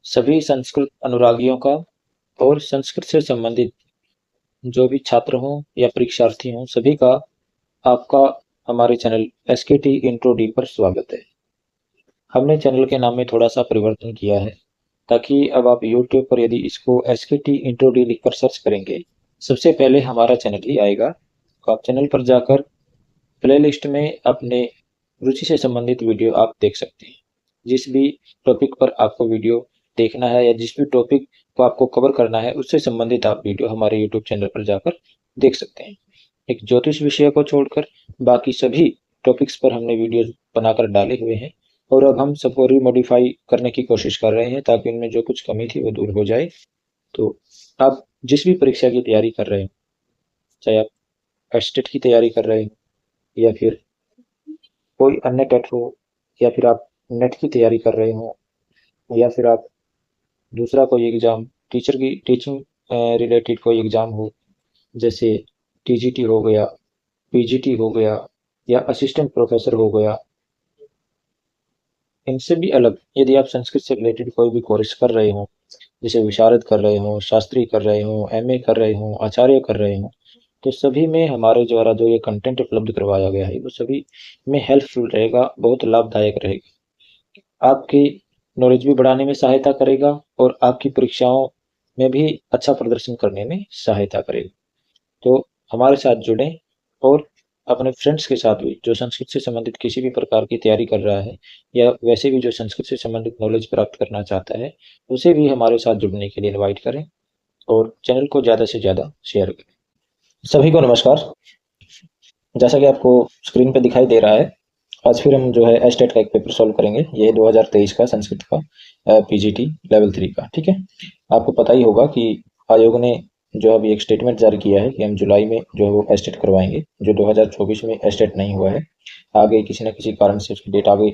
सभी संस्कृत अनुरागियों का और संस्कृत से संबंधित जो भी छात्र हों या परीक्षार्थी हों, सभी का आपका हमारे चैनल एसकेटी इंट्रो डी पर स्वागत है। हमने चैनल के नाम में थोड़ा सा परिवर्तन किया है ताकि अब आप यूट्यूब पर यदि इसको एसकेटी इंट्रो डी लिखकर सर्च करेंगे, सबसे पहले हमारा चैनल ही आएगा। तो आप चैनल पर जाकर प्लेलिस्ट में अपने रुचि से संबंधित वीडियो आप देख सकते हैं। जिस भी टॉपिक पर आपको वीडियो देखना है या जिस भी टॉपिक को आपको कवर करना है, उससे संबंधित आप वीडियो हमारे यूट्यूब चैनल पर जाकर देख सकते हैं। एक ज्योतिष विषय को छोड़कर बाकी सभी टॉपिक्स पर हमने वीडियो बनाकर डाले हुए हैं और अब हम सबको रीमॉडिफाई करने की कोशिश कर रहे हैं ताकि उनमें जो कुछ कमी थी वो दूर हो जाए। तो आप जिस भी परीक्षा की तैयारी कर रहे हो, चाहे आप एस्टेट की तैयारी कर रहे हो या फिर कोई अन्य टेट हो या फिर आप नेट की तैयारी कर रहे हो या फिर आप दूसरा कोई एग्जाम टीचर की टीचिंग रिलेटेड कोई एग्जाम हो, जैसे टीजीटी हो गया, पीजीटी हो गया या असिस्टेंट प्रोफेसर हो गया, इनसे भी अलग यदि आप संस्कृत से रिलेटेड कोई भी कोर्स कर रहे हो, जैसे विशारद कर रहे हो, शास्त्री कर रहे हो, एमए कर रहे हो, आचार्य कर रहे हो, तो सभी में हमारे द्वारा जो ये कंटेंट उपलब्ध करवाया गया है वो सभी में हेल्पफुल रहेगा, बहुत लाभदायक रहेगा। आपकी नॉलेज भी बढ़ाने में सहायता करेगा और आपकी परीक्षाओं में भी अच्छा प्रदर्शन करने में सहायता करेगा। तो हमारे साथ जुड़ें और अपने फ्रेंड्स के साथ भी जो संस्कृत से संबंधित किसी भी प्रकार की तैयारी कर रहा है या वैसे भी जो संस्कृत से संबंधित नॉलेज प्राप्त करना चाहता है, उसे भी हमारे साथ जुड़ने के लिए इनवाइट करें और चैनल को ज़्यादा से ज़्यादा शेयर करें। सभी को नमस्कार। जैसा कि आपको स्क्रीन पे दिखाई दे रहा है, आज फिर हम जो है एस्टेट का एक पेपर सॉल्व करेंगे। ये है 2023 का संस्कृत का पीजीटी लेवल 3 का। ठीक है, आपको पता ही होगा कि आयोग ने जो अभी एक स्टेटमेंट जारी किया है कि हम जुलाई में जो है वो एस्टेट करवाएंगे। जो 2024 में एस्टेट नहीं हुआ है, आगे किसी न किसी कारण से उसकी डेट आगे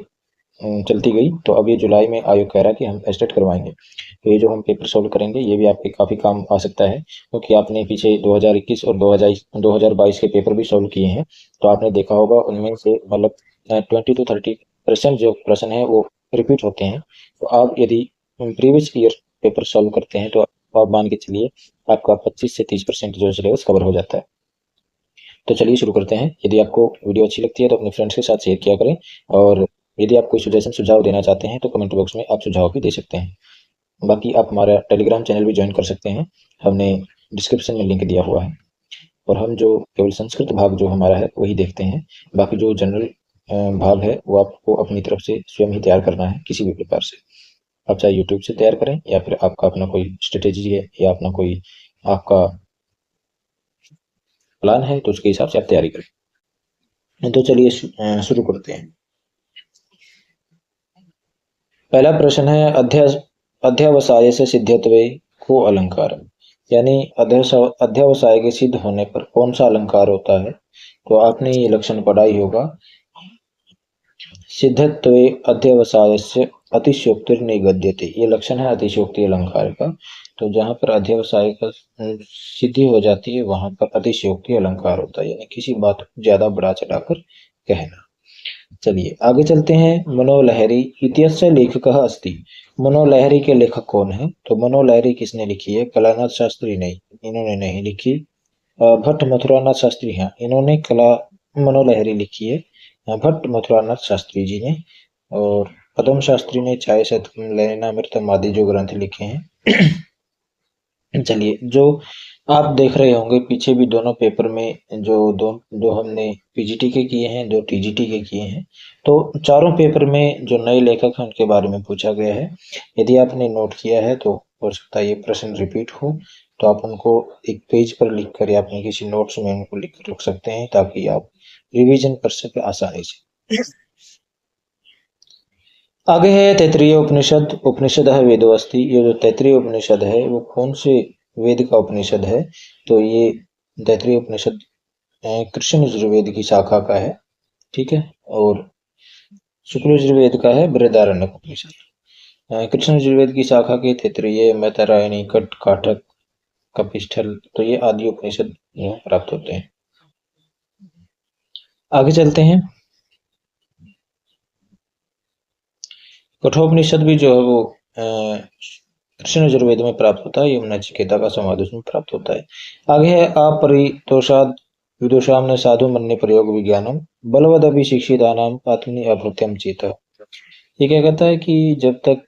चलती गई, तो अब ये जुलाई में आयोग कह रहा है कि हम एस्टेट करवाएंगे। तो ये जो हम पेपर सॉल्व करेंगे ये भी आपके काफ़ी काम आ सकता है, क्योंकि आपने पीछे 2021 और 2022 के पेपर भी सॉल्व किए हैं, तो आपने देखा होगा उनमें से मतलब 20 to 30% जो प्रश्न है वो रिपीट होते हैं। तो आप यदि प्रीवियस ईयर पेपर सॉल्व करते हैं तो आप मान के चलिए आपका 25 से 30% जो सिलेबस कवर हो जाता है। तो चलिए शुरू करते हैं। यदि आपको वीडियो अच्छी लगती है तो अपने फ्रेंड्स के साथ शेयर किया करें, और यदि आप कोई सुझाव देना चाहते हैं तो कमेंट बॉक्स में आप सुझाव भी दे सकते हैं। बाकी आप हमारा टेलीग्राम चैनल भी ज्वाइन कर सकते हैं, हमने डिस्क्रिप्शन में लिंक दिया हुआ है। और हम जो केवल संस्कृत भाग जो हमारा है वही देखते हैं, बाकी जो जनरल भाग है वो आपको अपनी तरफ से स्वयं ही तैयार करना है किसी भी प्रकार से। आप चाहे यूट्यूब से तैयार करें या फिर आपका अपना कोई स्ट्रेटेजी है या अपना कोई आपका प्लान है तो उसके हिसाब से आप तैयारी करें। तो चलिए शुरू करते हैं। पहला प्रश्न है अध्यवसाय से सिद्ध्यत्वे को अलंकार, यानी अध्यवसाय के सिद्ध होने पर कौन सा अलंकार होता है। तो आपने ये लक्षण पढ़ा ही होगा, सिद्धत्वे अध्यवसायस्य अतिशयोक्तिर्निगद्यते। ये लक्षण है अतिशयोक्ति अलंकार का। तो जहाँ पर अध्यवसाय का सिद्धि हो जाती है वहां पर अतिशयोक्ति अलंकार होता है, यानी किसी बात को ज्यादा बढ़ा चढ़ाकर कहना। चलिए आगे चलते हैं। मनोलहरी इत्यस्य लेखकः अस्ति। मनोलहरी के लेखक कौन है। तो मनोलहरी किसने लिखी है, कलानाथ शास्त्री नहीं, इन्होंने नहीं लिखी। भट्ट मथुरानाथ शास्त्री हैं, इन्होंने कला मनोलहरी लिखी है, भट्ट मथुरानाथ शास्त्री जी ने। और पदम शास्त्री ने चाय शतकम ललितामृतम आदि जो ग्रंथ लिखे हैं। चलिए, जो आप देख रहे होंगे पीछे भी दोनों पेपर में जो हमने पीजीटी के किए हैं, जो टीजीटी के किए हैं, तो चारों पेपर में जो नए लेखक हैं उनके बारे में पूछा गया है। यदि आपने नोट किया है तो हो सकता है ये प्रश्न रिपीट हो, तो आप उनको एक पेज पर लिख कर या अपने किसी नोट्स में उनको लिख कर रख सकते हैं ताकि आप रिविजन कर सके आसानी से। आगे है तैतरीय उपनिषद। उपनिषद है वेदो अस्ति। ये जो तैतरीय उपनिषद है वो कौन से वेद का उपनिषद है। तो ये तैतरीय उपनिषद कृष्ण यजुर्वेद की शाखा का है। ठीक है, और शुक्ल यजुर्वेद का है बृहदारण्यक उपनिषद। कृष्ण यजुर्वेद की शाखा के तैतरीय, मैत्रायणी, कट, काठक, कपिस्थल, तो ये आदि उपनिषद प्राप्त होते हैं। आगे चलते हैं। कठोपनिषद भी जो है वो कृष्ण यजुर्वेद में प्राप्त होता है, यमुना चिकेता का संवाद उसमें प्राप्त होता है। आगे है अपरितोषाद विदुषाम ने साधु मन्य प्रयोग विज्ञानम बलवदपि शिक्षितानाम आत्मनि अभृत्यम चेता। ये क्या कहता है कि जब तक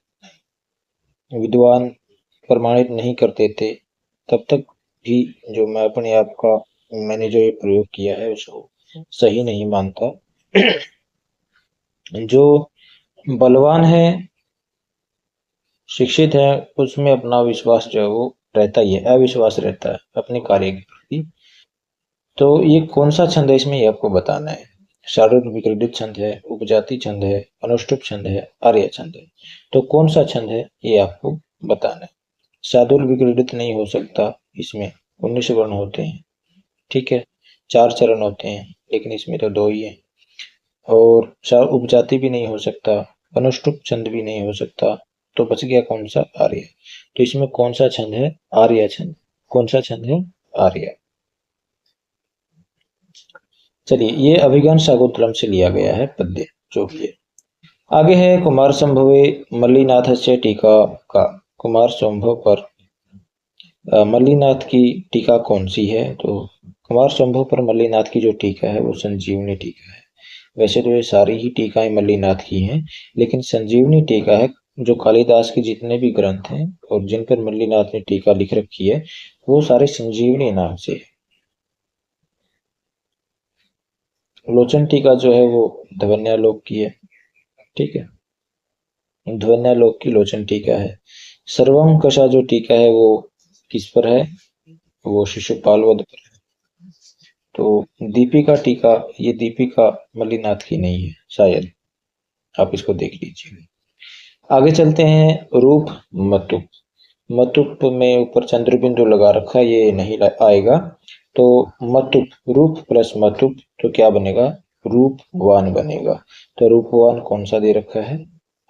विद्वान प्रमाणित नहीं करते थे तब तक भी जो मैं अपने आप का मैंने जो ये प्रयोग किया है उसको सही नहीं मानता। जो बलवान है, शिक्षित है, उसमें अपना विश्वास जो है वो रहता ही है, अविश्वास रहता है अपने कार्य के प्रति। तो ये कौन सा छंद है इसमें ये आपको बताना है। शार्दूल विक्रीडित छंद है, उपजाति छंद है, अनुष्टुप छंद है, आर्य छंद है। तो कौन सा छंद है ये आपको बताना है। शार्दूल विक्रीडित नहीं हो सकता, इसमें 19 वर्ण होते हैं, ठीक है, 4 चरण होते हैं, लेकिन इसमें तो 2 ही है। और उपजाति भी नहीं हो सकता, अनुष्टुप छंद भी नहीं हो सकता, तो बच गया कौन सा, आर्य। तो इसमें कौन सा छंद है, आर्य छंद। कौन सा छंद है, आर्य। चलिए, ये अभिज्ञान शाकुंतलम से लिया गया है पद्य जो कि है। आगे है कुमार संभवे मल्लीनाथ से टीका का। कुमार संभव पर मल्लीनाथ की टीका कौन सी है, तो कुमार संभव पर मल्लीनाथ की जो टीका है वो संजीवनी टीका है। वैसे तो ये सारी ही टीकाएं मल्लीनाथ की हैं, लेकिन संजीवनी टीका है जो कालिदास के जितने भी ग्रंथ हैं और जिन पर मल्लीनाथ ने टीका लिख रखी है वो सारे संजीवनी नाम से है। लोचन टीका जो है वो ध्वन्यालोक की है, ठीक है, ध्वन्यालोक की लोचन टीका है। सर्वम कशा जो टीका है वो किस पर है, वो शिशुपाल वध पर है। तो दीपिका टीका, ये दीपिका मल्लीनाथ की नहीं है शायद, आप इसको देख लीजिए। आगे चलते हैं रूप मतुप। मतुप में ऊपर चंद्र बिंदु लगा रखा, ये नहीं आएगा। तो मतुप, रूप प्लस मतुप तो क्या बनेगा, रूपवान बनेगा। तो रूपवान कौन सा दे रखा है,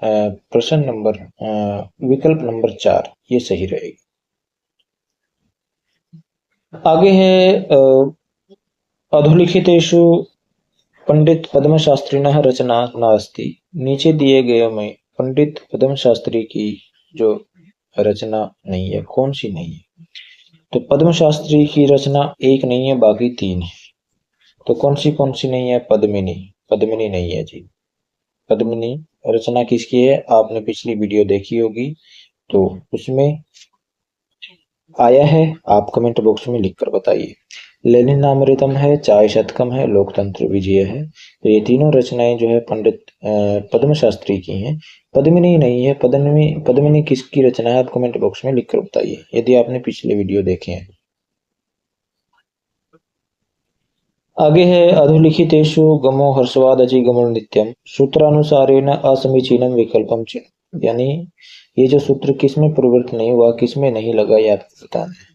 प्रश्न नंबर विकल्प नंबर 4 ये सही रहेगी। आगे है अधोलिखितेषु पंडित पद्म शास्त्री रचना नास्ति। नीचे दिए गए में पंडित पद्म शास्त्री की जो रचना नहीं है, कौन सी नहीं है, तो पद्म शास्त्री की रचना एक नहीं है, बाकी 3 है। तो कौन सी नहीं है, पद्मिनी। पद्मिनी नहीं है जी। पद्मिनी रचना किसकी है, आपने पिछली वीडियो देखी होगी तो उसमें आया है, आप कमेंट बॉक्स में लिखकर बताइए। लेनिनामृतम है, चाय शतकम है, लोकतंत्र विजय है। तो ये तीनों रचनाएं जो है पंडित पद्म शास्त्री की हैं। पद्मिनी नहीं है। पद्मिनी किसकी रचना है, आप कमेंट बॉक्स में लिखकर बताइए यदि आपने पिछले वीडियो देखे हैं। आगे है अधोलिखितेषु गमो हर्षवाद अजि गमो नित्यम सूत्रानुसारेण असमीचीनम विकल्पम चिन्ह। यानी ये जो सूत्र किसमें प्रवृत्त नहीं हुआ, किसमें नहीं लगा, ये आपको बताना है।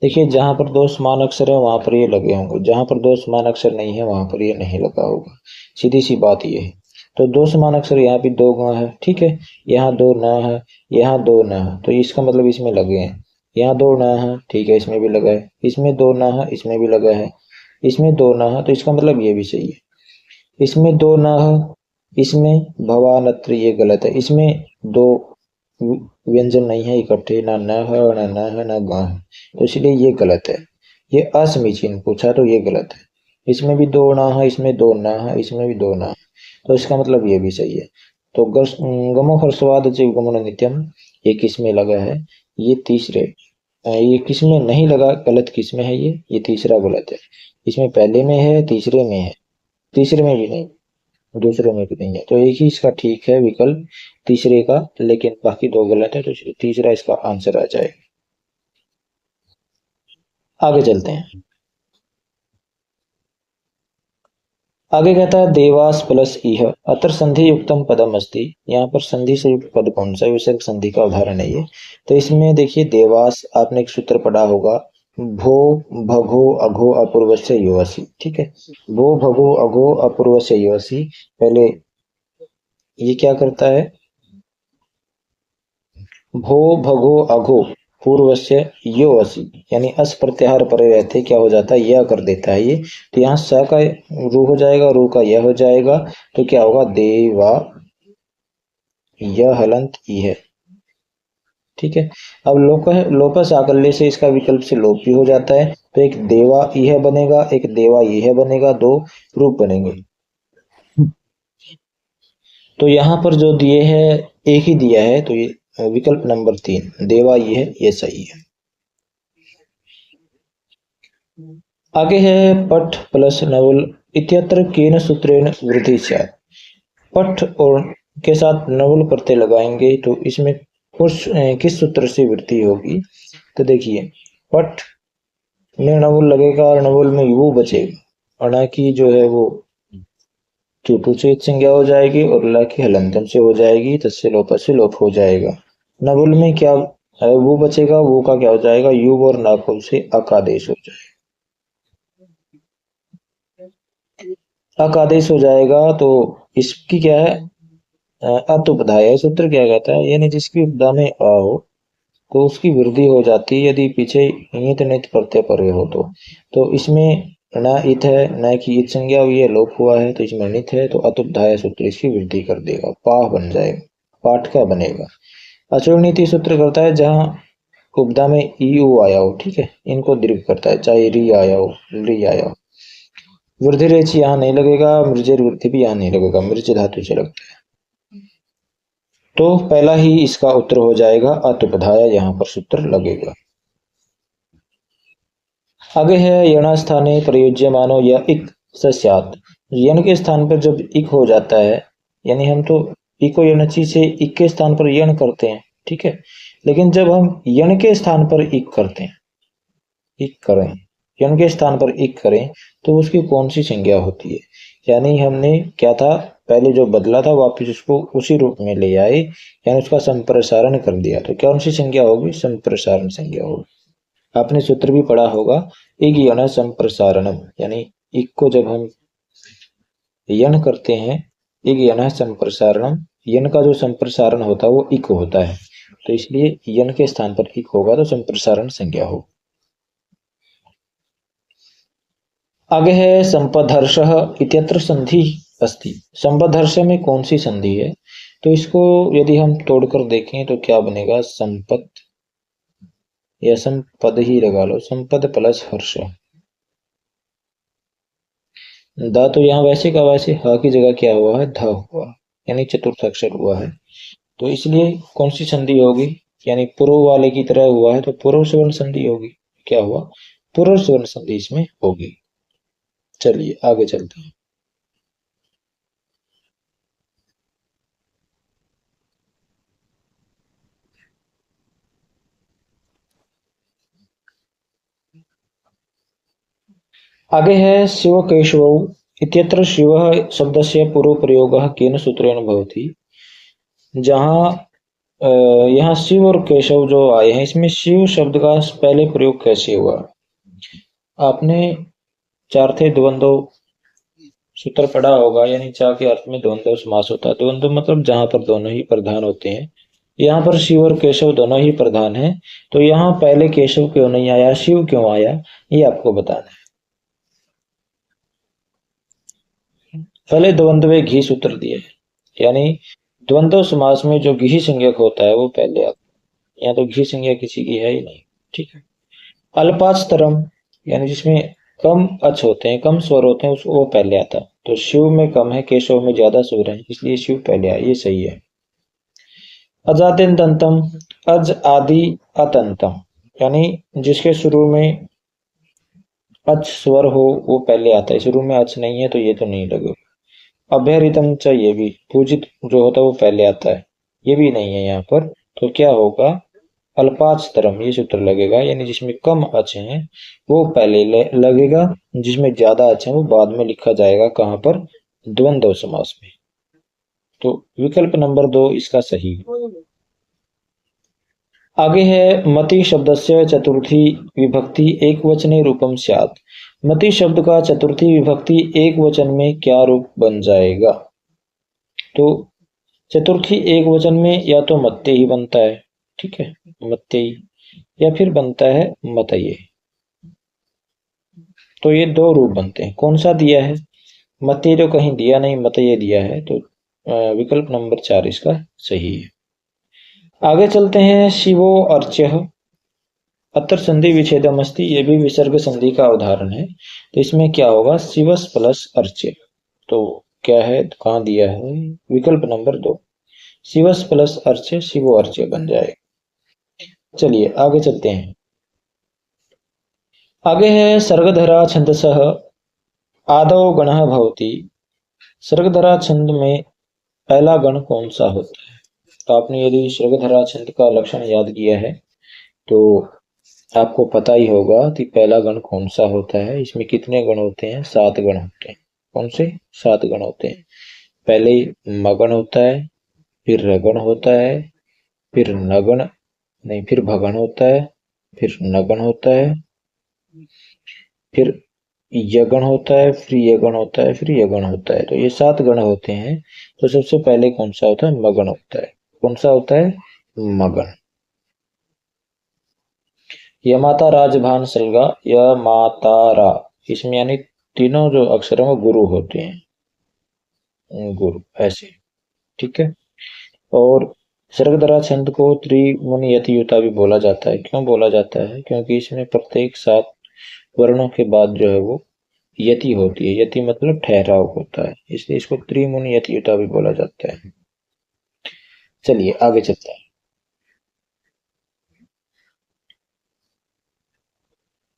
देखिए, जहां पर 2 समान अक्षर है वहां पर ये लगे होंगे, जहां पर 2 समान अक्षर नहीं है वहां पर ये नहीं लगा होगा, सीधी सी बात ये है। तो 2 समान अक्षर यहाँ भी 2 ग है, ठीक है, यहाँ 2 न है, यहाँ 2 न है, तो इसका मतलब इसमें लगे हैं। यहाँ 2 न है, ठीक है, इसमें भी लगा है, इसमें 2 न है, इसमें भी लगा है, इसमें 2 न है, तो इसका मतलब ये भी सही है। इसमें 2 न है, इसमें भवानत्र, ये गलत है। इसमें 2 व्यंजन नहीं है इकट्ठे, ना न है ना न है ना ग है, तो इसलिए ये गलत है। ये असमीचीन पूछा तो ये गलत है। इसमें भी 2 ना है, इसमें 2 ना है, इसमें भी 2 ना है, तो इसका मतलब ये भी सही है। तो गमो हर्षवाद गमन नित्यम ये किस में लगा है, ये तीसरे, ये किस में नहीं लगा, गलत किस में है, ये तीसरा गलत है। इसमें पहले में है, तीसरे में है, तीसरे में भी नहीं, दूसरे में भी नहीं है, तो एक ही इसका ठीक है विकल्प तीसरे का, लेकिन बाकी 2 गलत है, तो तीसरा इसका आंसर आ जाएगा। आगे चलते हैं। आगे कहता है देवास प्लस इह अतर संधि युक्तम पदम अस्ति। यहाँ पर संधि से युक्त पद कौन सा है, विसर्ग संधि का उदाहरण है ये। तो इसमें देखिए, देवास आपने एक सूत्र पढ़ा होगा, भो भगो अघो अपूर्वस्य योऽसि, ठीक है। भो भगो अघो अपूर्वस्य योऽसि, पहले ये क्या करता है, भो भगो अघो पूर्व से यो असी, यानी अस प्रत्याहार परे रहते क्या हो जाता है, यह कर देता है ये। तो यहाँ स का रू हो जाएगा, रू का यह हो जाएगा, तो क्या होगा, देवा यह हलंत ई है, ठीक है। अब लोपस आकल्य से इसका विकल्प से लोप भी हो जाता है, तो एक देवा यह बनेगा, एक देवा यह बनेगा, दो रूप बनेंगे। तो यहाँ पर जो दिए है एक ही दिया है, तो ये विकल्प नंबर 3 देवा ये सही है। आगे है पठ प्लस नवल इत्यत्र केन सूत्रेण वृद्धि स्यात्। पठ और के साथ नवल प्रत्यय लगाएंगे तो इसमें किस सूत्र से वृद्धि होगी। तो देखिए, पठ में नवल लगेगा और नवल में यू बचेगा, अणा की जो है वो चूटू से संज्ञा हो जाएगी और ला की हलंतन से हो जाएगी, तस्य लोप से लोप हो जाएगा। नवल में क्या है, वो बचेगा, वो का क्या हो जाएगा, युग और नाकुल से अकादेश हो जाएगा। अकादेश हो जाएगा तो इसकी क्या है, अतुपधाय सूत्र क्या कहता है, यानी जिसकी उपधा में आ हो तो उसकी वृद्धि हो जाती है, यदि पीछे ईत नित प्रत्यय परे हो तो इसमें न इत है, न की इत संज्ञा हुई है, लोप हुआ है, तो इसमें नित है, तो अतुपधाय सूत्र इसकी वृद्धि कर देगा, पाह बन जाएगा, पाठ का बनेगा। अचूर्ण नीति सूत्र करता है जहां उपधा में ई उ आया हो, ठीक है, इनको दीर्घ करता है, चाहे री आया हो, री आया हो। वृद्धि रेच यहाँ नहीं लगेगा, मृजर वृद्धि भी यहाँ नहीं लगेगा, मृज धातु से लगता है। तो पहला ही इसका उत्तर हो जाएगा, अतुपधाया यहाँ पर सूत्र लगेगा। आगे है यण स्थाने प्रयोज्य मानो या इक सस्यात। यण के स्थान पर जब इक हो जाता है, यानी हम तो इको यणची से इक के स्थान पर यण करते हैं, ठीक है, लेकिन जब हम यण के स्थान पर इक करते हैं, इक करें, यण के स्थान पर इक करें, तो उसकी कौन सी संज्ञा होती है। यानी हमने क्या था, पहले जो बदला था वापिस उसको उसी रूप में ले आए, यानी उसका संप्रसारण कर दिया, तो कौन सी संज्ञा होगी, संप्रसारण संज्ञा होगी। आपने सूत्र भी पढ़ा होगा, एक यण संप्रसारणम, यानी इक को जब हम यण करते हैं, एक यण संप्रसारणम, यण का जो संप्रसारण होता है वो इक होता है, तो इसलिए यण के स्थान पर इक होगा तो संप्रसारण संज्ञा हो। आगे है संपदहर्ष इत्यत्र संधि अस्ति। संपदहर्ष में कौन सी संधि है, तो इसको यदि हम तोड़कर देखें तो क्या बनेगा, संपद या संपद ही लगा लो, संपद प्लस हर्ष। दा तो यहाँ वैसे का वैसे, ह की जगह क्या हुआ है, ध हुआ, यानी चतुर्थ अक्षर हुआ है, तो इसलिए कौन सी संधि होगी, यानी पूर्व वाले की तरह हुआ है तो पूर्व सवर्ण संधि होगी। क्या हुआ, पूर्व सवर्ण संधि इसमें होगी। चलिए आगे चलते हैं। आगे है शिव केशव इत्यत्र शिव शब्दस्य पूर्व प्रयोगः केन सूत्रेण भवति। जहाँ यहाँ शिव और केशव जो आए हैं, इसमें शिव शब्द का पहले प्रयोग कैसे हुआ। आपने चार्थे द्वंद्व सूत्र पढ़ा होगा, यानी चा के अर्थ में द्वंद्व समास होता है। द्वंद्व मतलब जहां पर दोनों ही प्रधान होते हैं, यहाँ पर शिव और केशव दोनों ही प्रधान हैं, तो यहाँ पहले केशव क्यों नहीं आया, शिव क्यों आया, ये आपको बताना है। पहले द्वंद्व में घी सूत्र दिए, यानी द्वंद्व समास में जो घी संज्ञक होता है वो पहले आता है, यहाँ तो घी संज्ञा किसी की है ही नहीं, ठीक है। अल्पाचतरम, यानी जिसमें कम अच होते हैं, कम स्वर होते हैं, उसको वो पहले आता है, तो शिव में कम है, केशव में ज्यादा स्वर है, इसलिए शिव पहले आया, ये सही है। अजातिंतंतम, अज आदि अतंतम, यानी जिसके शुरू में अच स्वर हो वो पहले आता है, शुरू में अच नहीं है तो ये तो नहीं लगेगा। अभ्यरितम चाहिए भी, पूजित जो होता है वो पहले आता है, ये भी नहीं है यहाँ पर, तो क्या होगा, अल्पाचतरम ये सूत्र लगेगा, यानी जिसमें कम अच हैं वो पहले लगेगा, जिसमें ज्यादा अच है वो बाद में लिखा जाएगा, कहाँ पर, द्वंद्व समास में। तो विकल्प नंबर 2 इसका सही है। आगे है मति शब्दस्य चतुर्थी विभक्ति एक वचने रूपम स्यात्। मति शब्द का चतुर्थी विभक्ति एक वचन में क्या रूप बन जाएगा। तो चतुर्थी एक वचन में या तो मत्ते ही बनता है, ठीक है, मत्ते ही, या फिर बनता है मतये। तो ये दो रूप बनते हैं, कौन सा दिया है, मत्ते तो कहीं दिया नहीं, मतये दिया है, तो विकल्प नंबर 4 इसका सही है। आगे चलते हैं। शिवो अर्च्य अत्र संधि विच्छेदमस्ति, ये भी विसर्ग संधि का उदाहरण है। तो इसमें क्या होगा, शिवस प्लस अर्च्य। तो क्या है, कहाँ दिया है, विकल्प नंबर 2, शिवस प्लस अर्च्य शिवो अर्च्य बन जाए। चलिए आगे चलते हैं। आगे है सर्गधरा छंदसः आदौ गणः भवति। सर्गधरा छंद में पहला गण कौन सा होता है। तो आपने यदि सर्गधरा छंद का लक्षण याद किया है तो आपको पता ही होगा कि पहला गण कौन सा होता है। इसमें कितने गण होते हैं, 7 गण होते हैं। कौन से, 7 गण होते हैं। पहले मगण होता है, फिर रगण होता है, फिर नगण नहीं, फिर भगण होता है, फिर नगण होता है, फिर यगण होता है, फिर यगण होता है, फिर यगण होता है। तो ये 7 गण होते हैं। तो सबसे पहले कौन सा होता है, मगण होता है। कौन सा होता है, मगण। यमाता राजभान सलगा, यमाता रा, इसमें यानी तीनों जो अक्षरों में गुरु होते हैं, गुरु ऐसे, ठीक है। और सर्गधरा छंद को त्रिमुनि यतियुता भी बोला जाता है। क्यों बोला जाता है, क्योंकि इसमें प्रत्येक 7 वर्णों के बाद जो है वो यति होती है। यति मतलब ठहराव होता है, इसलिए इसको त्रिमुनि यतियुता भी बोला जाता है। चलिए आगे चलते हैं।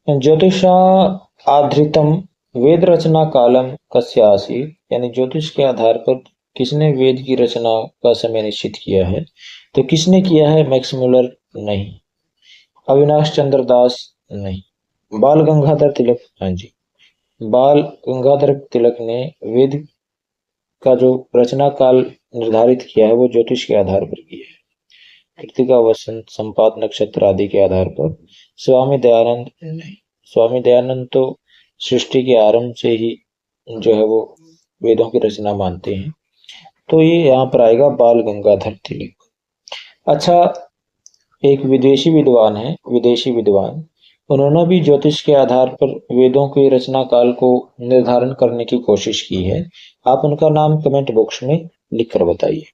ज्योतिषा आधृतम वेद रचना कालम कस्य आसीत्, यानी ज्योतिष के आधार पर किसने वेद की रचना का समय निश्चित किया है। तो किसने किया है, मैक्स मुलर नहीं, अविनाश चंद्र दास नहीं, बाल गंगाधर तिलक, हाँ जी, बाल गंगाधर तिलक ने वेद का जो रचना काल निर्धारित किया है वो ज्योतिष के आधार पर किया है। कृतिका, वसंत, संपात, नक्षत्र आदि के आधार पर। स्वामी दयानंद नहीं, स्वामी दयानंद तो सृष्टि के आरंभ से ही जो है वो वेदों की रचना मानते हैं। तो ये यहाँ पर आएगा बाल गंगाधर तिलक। अच्छा, एक विदेशी विद्वान है, विदेशी विद्वान, उन्होंने भी ज्योतिष के आधार पर वेदों के रचना काल को निर्धारण करने की कोशिश की है। आप उनका नाम कमेंट बॉक्स में लिख कर बताइए।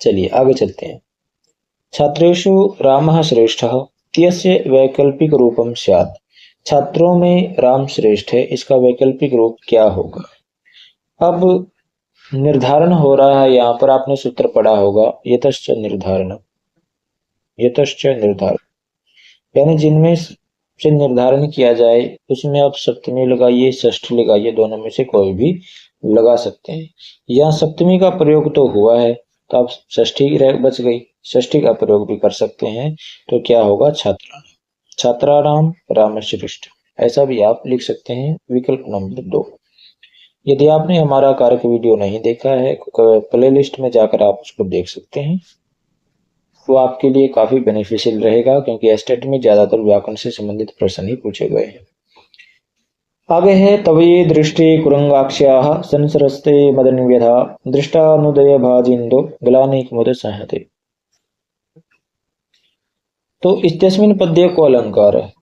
चलिए आगे चलते हैं। छात्रेषु रामः श्रेष्ठः इत्यस्य वैकल्पिक रूपम स्यात्। छात्रों में राम श्रेष्ठ है, इसका वैकल्पिक रूप क्या होगा। अब निर्धारण हो रहा है, यहाँ पर आपने सूत्र पढ़ा होगा, यतश्च निर्धारण, यतश्च निर्धारण, यानी जिनमें से निर्धारण किया जाए उसमें आप सप्तमी लगाइए, षष्ठी लगाइए, दोनों में से कोई भी लगा सकते हैं। यहाँ सप्तमी का प्रयोग तो हुआ है, तो आप षष्ठी बच गई, षष्ठी का प्रयोग भी कर सकते हैं। तो क्या होगा, छात्राणाम, छात्राणाम रामश्रेष्ठ, ऐसा भी आप लिख सकते हैं, विकल्प नंबर 2। यदि आपने हमारा कारक वीडियो नहीं देखा है, प्ले लिस्ट में जाकर आप उसको देख सकते हैं। वो आपके लिए काफी बेनिफिशियल रहेगा, क्योंकि एस्टेट में ज्यादातर व्याकरण से संबंधित प्रश्न ही पूछे गए हैं। आगे है, तवये दृष्टि कुरंगाक्ष्याः संसरस्ते मदन्व्यथा दृष्टानुदय भाजिन्दो ग्लानिकुमुद संहते। तो इत्यस्मिन् पद्ये को अलंकार है,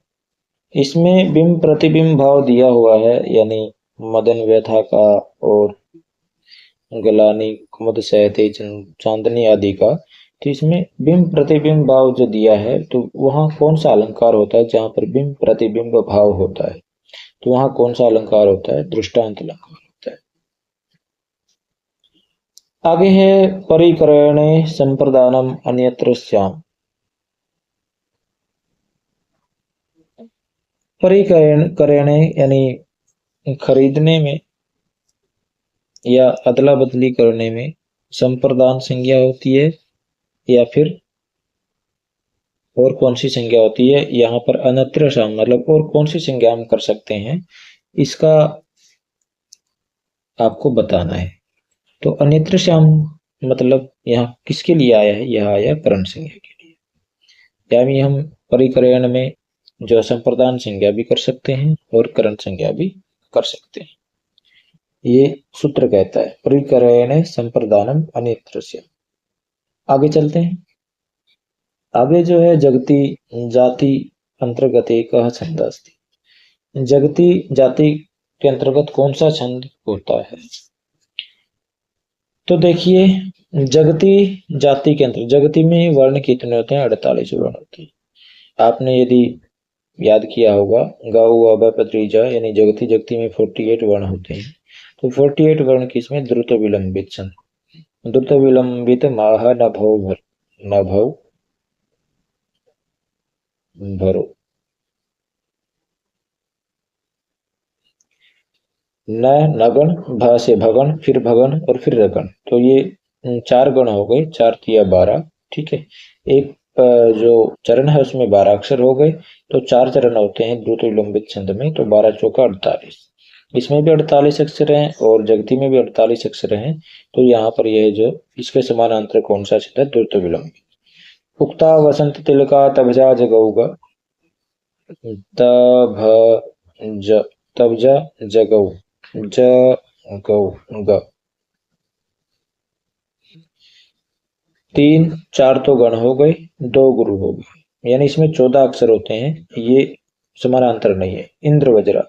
इसमें बिंब प्रतिबिंब भाव दिया हुआ है, यानी मदन व्यथा का और गलानी कुमुद सहते चांदनी आदि का। तो इसमें बिंब प्रतिबिंब भाव जो दिया है, तो वहां कौन सा अलंकार होता है जहां पर बिंब प्रतिबिंब भाव होता है। तो वहां कौन सा अलंकार होता है, दृष्टांत अलंकार होता है। आगे है, परिकरणे संप्रदानम अन्यत्र स्याम। परिकरणे यानी खरीदने में या अदला बदली करने में संप्रदान संज्ञा होती है, या फिर और कौन सी संज्ञा होती है। यहाँ पर अन्यत्र श्याम मतलब और कौन सी संज्ञा हम कर सकते हैं, इसका आपको बताना है। तो अन्यत्र श्याम मतलब यहाँ किसके लिए आया है, यह आया करण संज्ञा के लिए। यानी हम परिकरण में जो संप्रदान संज्ञा भी कर सकते हैं और करण संज्ञा भी कर सकते हैं। ये सूत्र कहता है परिकरण संप्रदानम अन्यत्र श्याम। आगे चलते हैं। आगे जो है, जगती जाति अंतर्गत एक छंद अस्ति। जगती जाति के अंतर्गत कौन सा छंद होता है। तो देखिए, जगती जाति के अंतर जगती में वर्ण कितने होते हैं? 48 वर्ण होते हैं। आपने यदि याद किया होगा ग उ अब पत्रीजा यानी जगती जगती में 48 वर्ण होते हैं। तो 48 वर्ण किसमें? द्रुत विलंबित छंद। द्रुत विलंबित माह न भव भर न भव भरो न नगण भ से भगण फिर भगन और फिर रगण। तो ये चार गण हो गए, 4 तिया 12। ठीक है। एक जो चरण है उसमें 12 अक्षर हो गए। तो 4 चरण होते हैं द्रुत विलंबित छंद में, तो 12 चौका 48। इसमें भी 48 अक्षर हैं और जगती में भी 48 अक्षर हैं। तो यहाँ पर यह जो इसके समानांतर कौन सा छंद है? द्रुत विलंबित। उक्ता वसंत तिलका तभजा जगऊगा तभ ज तभजा जगऊ ज गौ ग। 3 4 तो गण हो गए, 2 गुरु हो गए, यानी इसमें 14 अक्षर होते हैं। ये समानांतर नहीं है। इंद्र वज्रा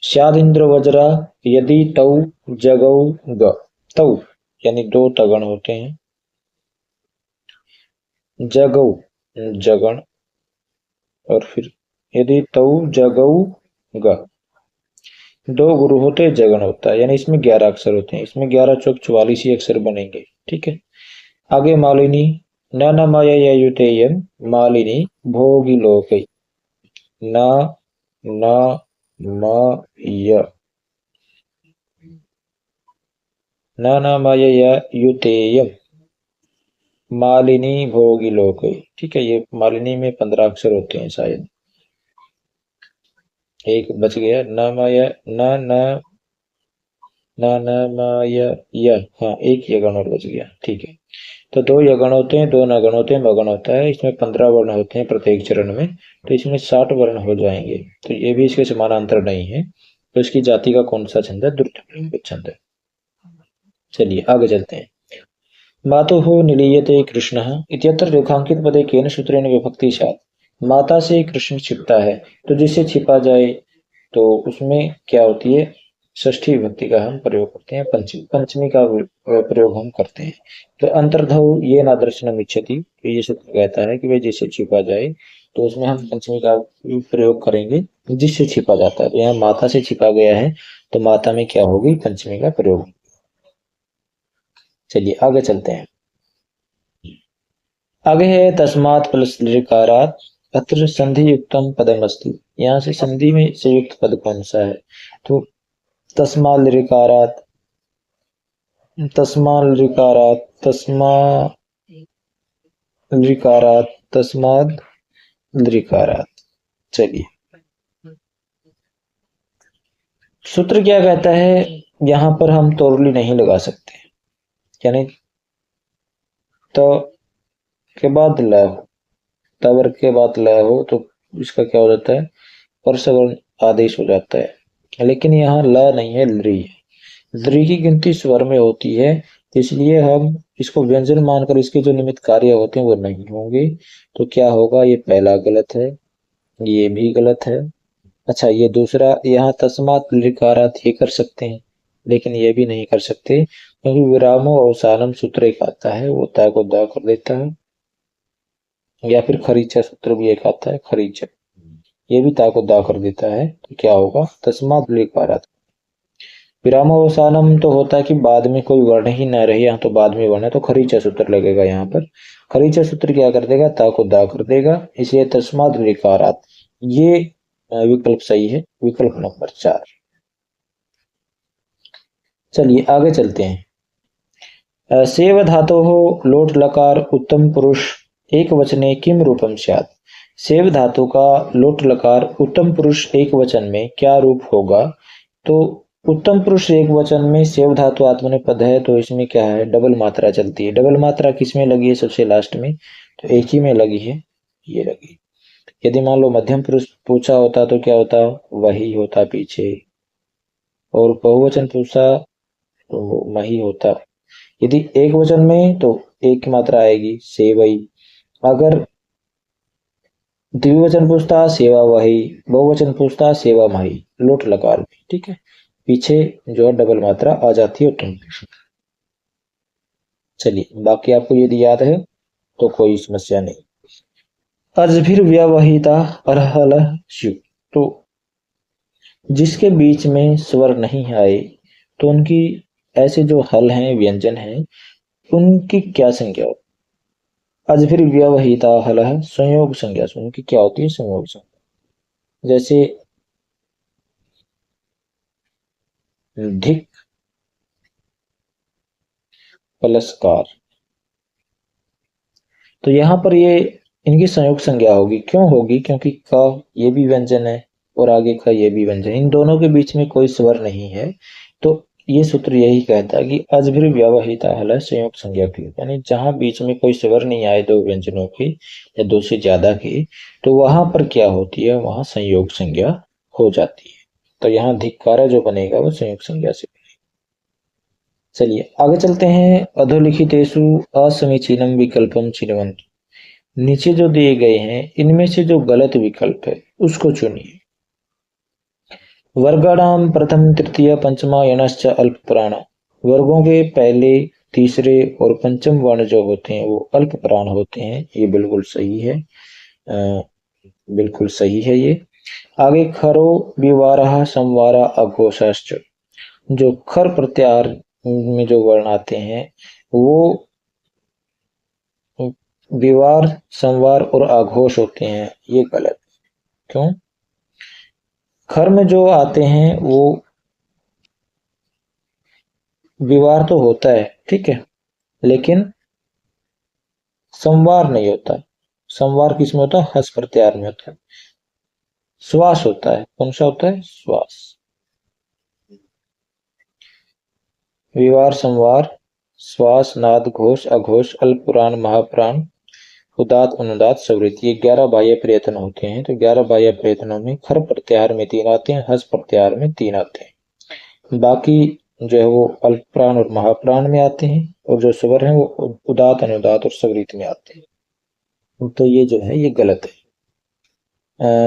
शाद इंद्र वज्रा यदि तौ जगौ ग। तौ यानी 2 तगण होते हैं। जगौ जगण और फिर यदि तौ जगौ ग। 2 गुरु होते हैं, जगण होता है, यानी इसमें 11 अक्षर होते हैं। इसमें 11 चौक 44 ही अक्षर बनेंगे। ठीक है। आगे मालिनी न न माया युतेयम मालिनी भोगी लोकै न न म य न न माया युतेयम मालिनी भोगी लोकै। ठीक है। ये मालिनी में 15 अक्षर होते हैं शायद। एक बच गया न माया न न न न माया य। हाँ, एक यगण और बच गया। ठीक है। तो 2 यगण होते हैं, 2 नगण होते हैं, मगन होता है। इसमें 15 वर्ण होते हैं प्रत्येक चरण में। तो इसमें 60 वर्ण हो जाएंगे। तो ये भी इसके समानांतर नहीं है। तो इसकी जाति का कौन सा छंद है? द्रुत विलंबित छंद है। चलिए आगे चलते हैं। मातुः निलीयते कृष्णः इत्यत्र रेखांकित पदे केन सूत्रेण विभक्ति स्यात्। माता से कृष्ण छिपता है, तो जिससे छिपा जाए तो उसमें क्या होती है? षष्ठी विभक्ति का हम प्रयोग करते हैं, पंचमी पंचमी का प्रयोग हम करते हैं। तो अंतर्धौ ये ना दर्शनम इच्छति, तो ये सूत्र कहता है कि वह जिससे छिपा जाए तो उसमें हम पंचमी का प्रयोग करेंगे, जिससे छिपा जाता है। तो यहाँ माता से छिपा गया है, तो माता में क्या होगी? पंचमी का प्रयोग। चलिए आगे चलते हैं। आगे है तस्मात् प्लस ऋकारात् अत्र संधि युक्तम पदम अस्ति। यहाँ से संधि में से युक्त पद कौन सा है? तो तस्मात् ऋकारात् तस्मात् ऋकारात् तस्मात् ऋकारात्। चलिए सूत्र क्या कहता है? यहाँ पर हम तोरली नहीं लगा सकते, यानी तो के बाद ल हो, तवर के बाद ल हो तो इसका क्या हो जाता है? परसवर्ण आदेश हो जाता है। लेकिन यहाँ ल नहीं है, लृ है। लृ की गिनती स्वर में होती है, इसलिए हम इसको व्यंजन मानकर इसके जो निमित्त कार्य होते हैं वो नहीं होंगे। तो क्या होगा? ये पहला गलत है, ये भी गलत है। अच्छा, ये दूसरा, यहाँ तस्मात् लिकारात ये कर सकते हैं, लेकिन ये भी नहीं कर सकते, क्योंकि विरामो अवसानम सूत्र एक आता है, वो ता को दा कर देता है। या फिर खरीचा सूत्र भी एक आता है, खरीचा, ये भी ता को दा कर देता है। तो क्या होगा? तस्मात् लिकारात। विरामावसानम तो होता है कि बाद में कोई वर्ण ही ना रहे, यहाँ तो बाद में वर्ण है, तो खरीचा सूत्र लगेगा। यहाँ पर खरीचा सूत्र क्या कर देगा? ता को दा कर देगा, इसलिए तस्मात् विकारात ये विकल्प सही है, विकल्प नंबर 4। चलिए आगे चलते हैं। सेव धातो हो लोट लकार उत्तम पुरुष एक वचने किम रूपम स्यात्। सेव धातु का लोट लकार उत्तम पुरुष एक वचन में क्या रूप होगा? तो उत्तम पुरुष एक वचन में सेव धातु आत्मनेपद है, तो इसमें क्या है? डबल मात्रा चलती है। डबल मात्रा किसमें लगी है? सबसे लास्ट में, तो एक ही में लगी है, ये लगी। यदि मान लो मध्यम पुरुष पूछा होता तो क्या होता? वही होता पीछे। और बहुवचन पूछा तो मही होता। यदि एक वचन में तो एक की मात्रा आएगी, सेवई। अगर द्विवचन पूछता, सेवा वही। बहुवचन पूछता, सेवा मही, लोट लकार में। ठीक है। पीछे जो है डबल मात्रा आ जाती है उत्तम पुरुष। चलिए, बाकी आपको यदि याद है तो कोई समस्या नहीं। अजभिर्व्यवहिता अर्हल शिव, तो जिसके बीच में स्वर नहीं आए तो उनकी ऐसे जो हल हैं, व्यंजन हैं, उनकी क्या संज्ञा हो? अजभिर्व्यवहिता हल है संयोग संज्ञा से, उनकी क्या होती है? संयोग संज्ञा। जैसे धिक प्लस कार, तो यहाँ पर ये इनकी संयोग संज्ञा होगी। क्यों होगी? क्योंकि क ये भी व्यंजन है और आगे का ये भी व्यंजन, इन दोनों के बीच में कोई स्वर नहीं है। तो ये सूत्र यही कहता है कि अजभिर व्यवहिता हल संयोग संज्ञा की, यानी जहां बीच में कोई स्वर नहीं आए दो व्यंजनों की या दो से ज्यादा की, तो वहां पर क्या होती है? वहां संयोग संज्ञा हो जाती है। तो यहाँ धिक्कारा जो बनेगा वो संयोग संज्ञा से। चलिए आगे चलते हैं। अधोलिखितेषु असमीचीनम विकल्पम चिन्वन्तु, नीचे जो दिए गए हैं इनमें से जो गलत विकल्प है उसको चुनिए। वर्गाणाम प्रथम तृतीय पंचमा यणश्च अल्प प्राण, वर्गों के पहले तीसरे और पंचम वर्ण जो होते हैं वो अल्प प्राण होते हैं, ये बिल्कुल सही है। बिल्कुल सही है ये। आगे खरो विवारः संवारा अघोषाश्च, जो खर प्रत्याहार में जो वर्ण आते हैं वो विवार, संवार और आघोष होते हैं, ये गलत। क्यों? खर में जो आते हैं वो विवार तो होता है, ठीक है, लेकिन संवार नहीं होता। संवार किस में होता है? हस प्रत्याहार में होता है। श्वास होता है। कौन सा होता है? श्वास। विवार, संवार, श्वास, नाद, घोष, अघोष, अल्पपुराण, महाप्राण, उदात, अनुदात, सवृत्ति, ये 11 बाह्य प्रयत्न होते हैं। तो 11 बाह्य प्रयत्नों में खर प्रत्याहार में 3 आते हैं, हस प्रत्याहार में 3 आते हैं। बाकी जो है वो अल्प प्राण और महाप्राण में आते हैं, और जो स्वर है वो उदात, अनुदात और सवृत्ति में आते हैं। तो ये जो है ये गलत है।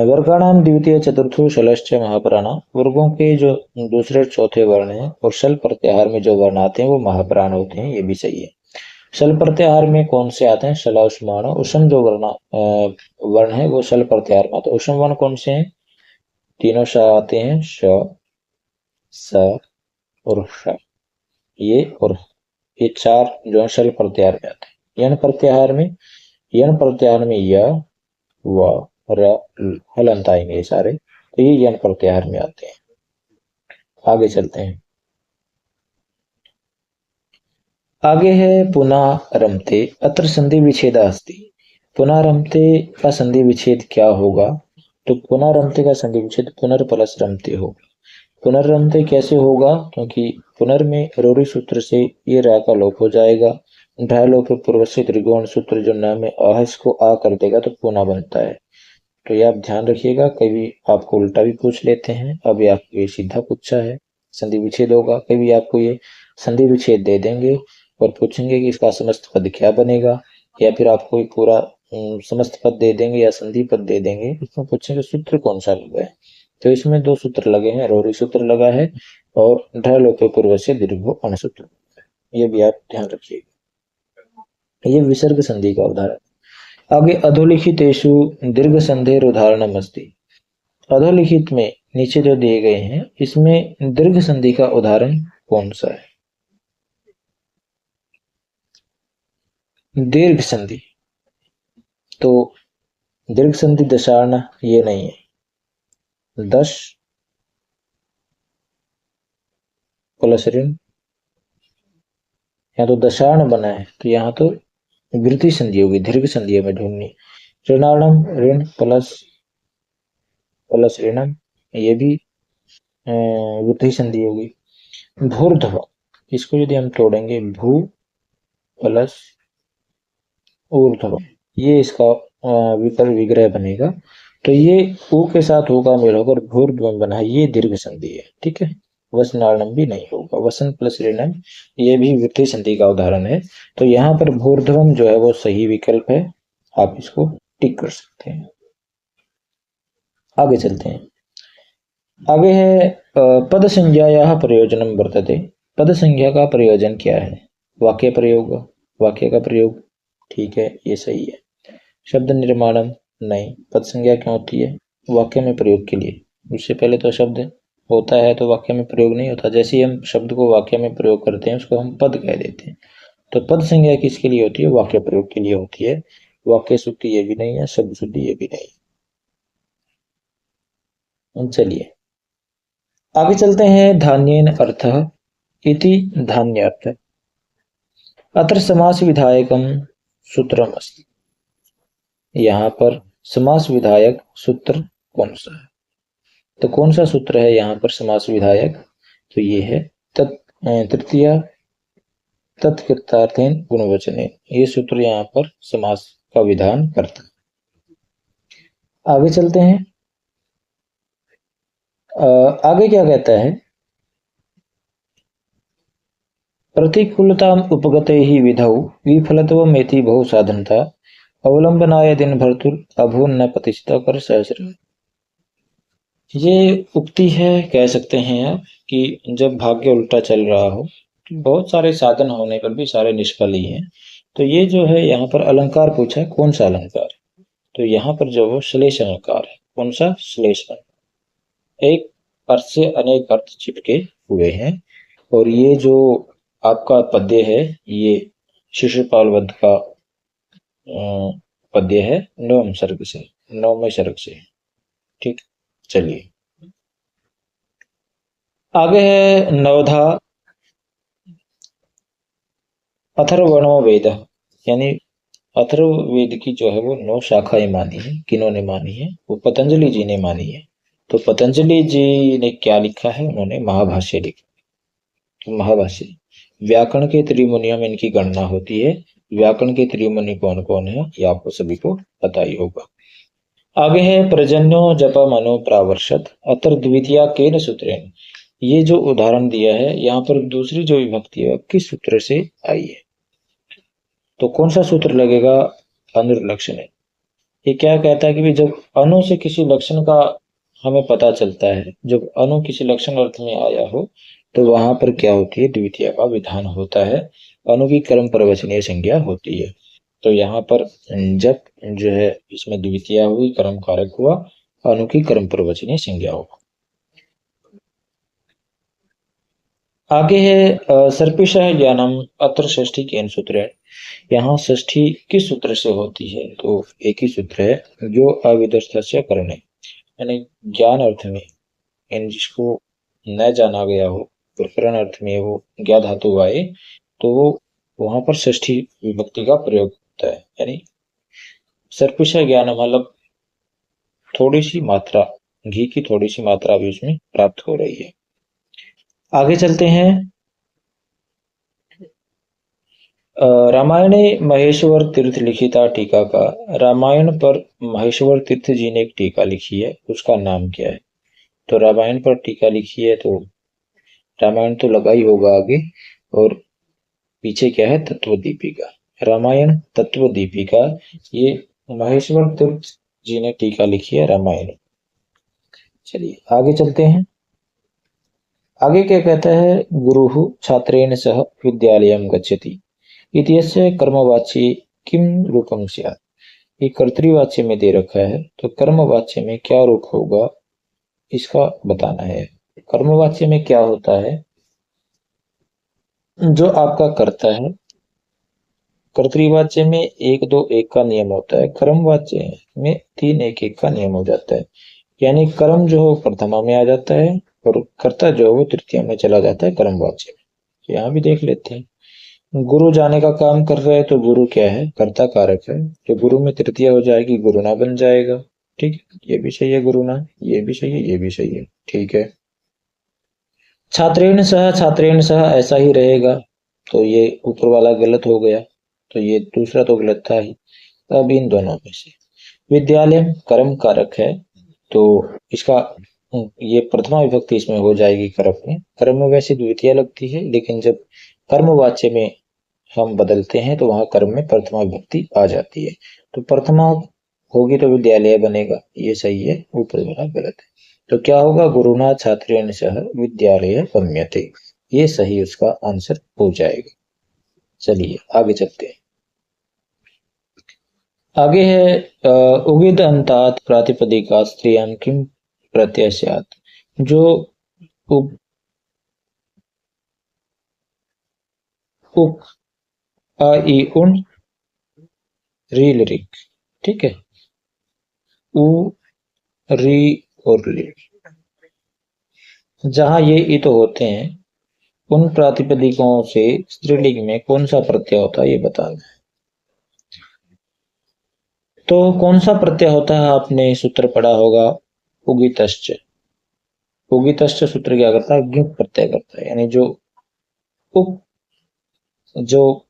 वर्गाणाम द्वितीय चतुर्थो शलश्च महाप्राण, वर्गों के जो दूसरे चौथे वर्ण हैं और शल प्रत्याहार में जो वर्ण आते हैं वो महाप्राण होते हैं, ये भी सही है। शल प्रत्याहार में कौन से आते हैं? शला, उष्माण, उष्म जो वर्ण है वो शल प्रत्याहार में आते हैं। उष्म वर्ण कौन से हैं? तीनों श आते हैं, श, स और श, ये और ये 4 जो है शल प्रत्याहार में आते हैं। यण प्रत्याहार में, यण प्रत्याहार में य, व, र, हलंत आएंगे ये सारे, तो ये यण प्रत्याहार में आते हैं। आगे चलते हैं। आगे है पुनः रमते अत्र संधि विच्छेद अस्ति, पुनः रमते का संधि विच्छेद क्या होगा? तो पुनः रमते का संधि विच्छेद पुनर्प्लस रमते होगा। पुनर्रमते कैसे होगा? क्योंकि पुनर में रोरी सूत्र से ये रा का लोप हो जाएगा, ढा लोप पूर्व से त्रिकोण सूत्र जो न में अह इसको आ कर देगा तो पुनः बनता है। तो ये आप ध्यान रखिएगा, कभी आपको उल्टा भी पूछ लेते हैं। अभी आपको ये सीधा पूछा है संधि विच्छेद होगा, कभी आपको ये संधि विच्छेद दे देंगे और पूछेंगे कि इसका समस्त पद क्या बनेगा, या फिर आपको एक पूरा समस्त पद दे देंगे या संधि पद दे देंगे, उसमें पूछेंगे सूत्र कौन सा लगा है। तो इसमें 2 सूत्र लगे हैं, रोरी सूत्र लगा है और ढ लोप पूर्व से दीर्घो अण सूत्र, ये भी आप ध्यान रखिएगा। ये विसर्ग संधि का उदाहरण। आगे अधोलिखितेषु दीर्घ संधेर उदाहरणम अस्ति, अधोलिखित में नीचे जो दिए गए हैं इसमें दीर्घ संधि का उदाहरण कौन सा है? दीर्घ संधि, तो दीर्घ संधि दशार्ण ये नहीं है। 10 प्लस ऋण, यहाँ तो दशार्ण बना है तो यहाँ तो वृद्धि संधि होगी, दीर्घ संधि में ढूंढनी। ऋणाणम, ऋण प्लस प्लस ऋणम, ये भी वृद्धि संधि होगी। भूर्धव, इसको यदि हम तोड़ेंगे भू प्लस ऊर्ध्व, ये इसका विकल्प विग्रह बनेगा। तो ये ऊ के साथ होगा मेल होकर भूर्ध्व बना है, ये दीर्घ संधि है, ठीक है। वसनारणम भी नहीं होगा, वसन प्लस ऋणम ये भी वृद्धि संधि का उदाहरण है। तो यहाँ पर भूर्ध्वम जो है वो सही विकल्प है, आप इसको टिक कर सकते हैं। आगे चलते हैं। आगे है पद संज्ञा प्रयोजनम वर्तते, पद संज्ञा का प्रयोजन क्या है? वाक्य प्रयोग, वाक्य का प्रयोग, ठीक है, ये सही है। शब्द निर्माणम, नहीं। पद संज्ञा क्यों होती है? वाक्य में प्रयोग के लिए। उससे पहले तो शब्द होता है तो वाक्य में प्रयोग नहीं होता। जैसे ही हम शब्द को वाक्य में प्रयोग करते हैं उसको हम पद कह देते हैं। तो पद संज्ञा किसके लिए होती है? वाक्य प्रयोग के लिए होती है। वाक्य शुद्धि ये भी नहीं है, शब्द शुद्धि ये भी नहीं है। चलिए आगे चलते हैं। धान्येन अर्थः इति धान्यार्थ। अत्र समास विधायकम सूत्रम अस्ति। यहाँ पर समास विधायक सूत्र कौन सा है? तो कौन सा सूत्र है यहाँ पर समास विधायक? तो ये है तृतीय तत्कृतार्थेन गुणवचने। ये सूत्र यहाँ पर समास का विधान करता है। आगे चलते हैं। आगे क्या कहता है? प्रतिकूलता उपगते ही विधौ विफलत्वमेति बहु साधनता अवलंबनाय दिन भर्तुर अभून न प्रतिष्ठा कर सहस्र। ये उक्ति है, कह सकते हैं आप, कि जब भाग्य उल्टा चल रहा हो, बहुत सारे साधन होने पर भी सारे निष्फल ही हैं। तो ये जो है यहाँ पर अलंकार पूछा है, कौन सा अलंकार है? तो यहाँ पर जो वो श्लेष अलंकार है। कौन सा? श्लेष अलंकार। एक अर्थ से अनेक अर्थ चिपके हुए हैं। और ये जो आपका पद्य है, ये शिशुपाल वध का पद्य है, नवम सर्ग से, नववें सर्ग से। ठीक, चलिए आगे है। नवधा अथर्वणो वेद, यानी अथर्ववेद की जो है वो 9 शाखाएं मानी है। किन्होंने मानी है? वो पतंजलि जी ने मानी है। तो पतंजलि जी ने क्या लिखा है? उन्होंने महाभाष्य लिखा। तो महाभाष्य, व्याकरण के त्रिमुनियों में इनकी गणना होती है। व्याकरण के त्रिमुनि कौन कौन है ये आपको सभी को पता ही होगा। आगे है प्रजन्यो जप मनो प्रावर्षत अत्र द्वितीया केन सूत्रेण। ये जो उदाहरण दिया है यहाँ पर दूसरी जो विभक्ति है किस सूत्र से आई है? तो कौन सा सूत्र लगेगा? अनुलक्षण है। ये क्या कहता है कि जब अनु से किसी लक्षण का हमें पता चलता है, जब अनु किसी लक्षण अर्थ में आया हो तो वहां पर क्या होती है? द्वितीय का विधान होता है। अनु की कर्म प्रवचनीय संज्ञा होती है। तो यहाँ पर जब जो है इसमें द्वितीय हुई, कर्म कारक हुआ, अनु की कर्म प्रवचनीय संज्ञा होगा। आगे है सर्पिश ज्ञानम अत्र षष्ठी केन सूत्र। यहाँ षष्ठी किस सूत्र से होती है? तो एक ही सूत्र है, जो अविदर्थस्य करणे, यानी ज्ञान अर्थ में, यानी जिसको न जाना गया हो, प्रकरण अर्थ में वो ज्ञा धातु आए तो वो वहां पर षष्ठी विभक्ति का प्रयोग होता है। यानी सर्पिश ज्ञान मतलब थोड़ी सी मात्रा, घी की थोड़ी सी मात्रा भी उसमें प्राप्त हो रही है। आगे चलते हैं। रामायणे महेश्वर तीर्थ लिखिता टीका का। रामायण पर महेश्वर तीर्थ जी ने एक टीका लिखी है, उसका नाम क्या है? तो रामायण पर टीका लिखी है तो रामायण तो लगा ही होगा आगे, और पीछे क्या है? तत्व दीपिका। रामायण तत्व दीपिका, ये महेश्वर तीर्थ जी ने टीका लिखी है रामायण। चलिए आगे चलते हैं। आगे क्या कहता है? गुरु छात्रेण सह विद्यालयम गच्छति इत्यस्य कर्मवाच्य किम रूपम स्यात्। ये कर्तृवाच्य में दे रखा है, तो कर्मवाच्य में क्या रूप होगा इसका बताना है। कर्मवाच्य में क्या होता है? जो आपका कर्ता है, कर्तृवाच्य में 1 2 1 का नियम होता है, कर्मवाच्य में 3 1 1 का नियम हो जाता है। यानी कर्म जो हो प्रथमा में आ जाता है और कर्ता जो है वो तृतीय में चला जाता है कर्मवाच्य में। तो यहाँ भी देख लेते हैं। गुरु जाने का काम कर रहे हैं तो गुरु क्या है? कर्ता कारक है। तो गुरु में तृतीय हो जाएगी, गुरुना बन जाएगा। ठीक है, ये भी सही है, गुरुना, ये भी सही है, ये भी सही है। ठीक है। छात्रेण सह ऐसा ही रहेगा, तो ये ऊपर वाला गलत हो गया, तो ये दूसरा तो गलत था ही। अब इन दोनों में से विद्यालय कर्म कारक है, तो इसका ये प्रथमा विभक्ति इसमें हो जाएगी कर्म में। कर्म में वैसे द्वितीय लगती है, लेकिन जब कर्मवाच्य में हम बदलते हैं तो वहां कर्म में प्रथमा विभक्ति आ जाती है। तो प्रथमा होगी तो विद्यालय बनेगा, ये सही है, ऊपर वाला गलत है। तो क्या होगा? गुरुना छात्रेण सह विद्यालय गम्यते, ये सही उसका आंसर हो जाएगा। चलिए आगे चलते हैं। आगे है उगिद अंतात प्रातिपदिका स्त्रियां किम प्रत्यय स्यात्। जो उप उप आ ई उन रील रिक, ठीक है। उ री और ली, जहां ये इत होते हैं उन प्रातिपदिकों से स्त्रीलिंग में कौन सा प्रत्यय होता है ये बताना है। तो कौन सा प्रत्यय होता है, आपने सूत्र पढ़ा होगा उगितश्च। उगितश्च सूत्र क्या करता है, ज्ञ प्रत्यय करता है, यानी जो उप जो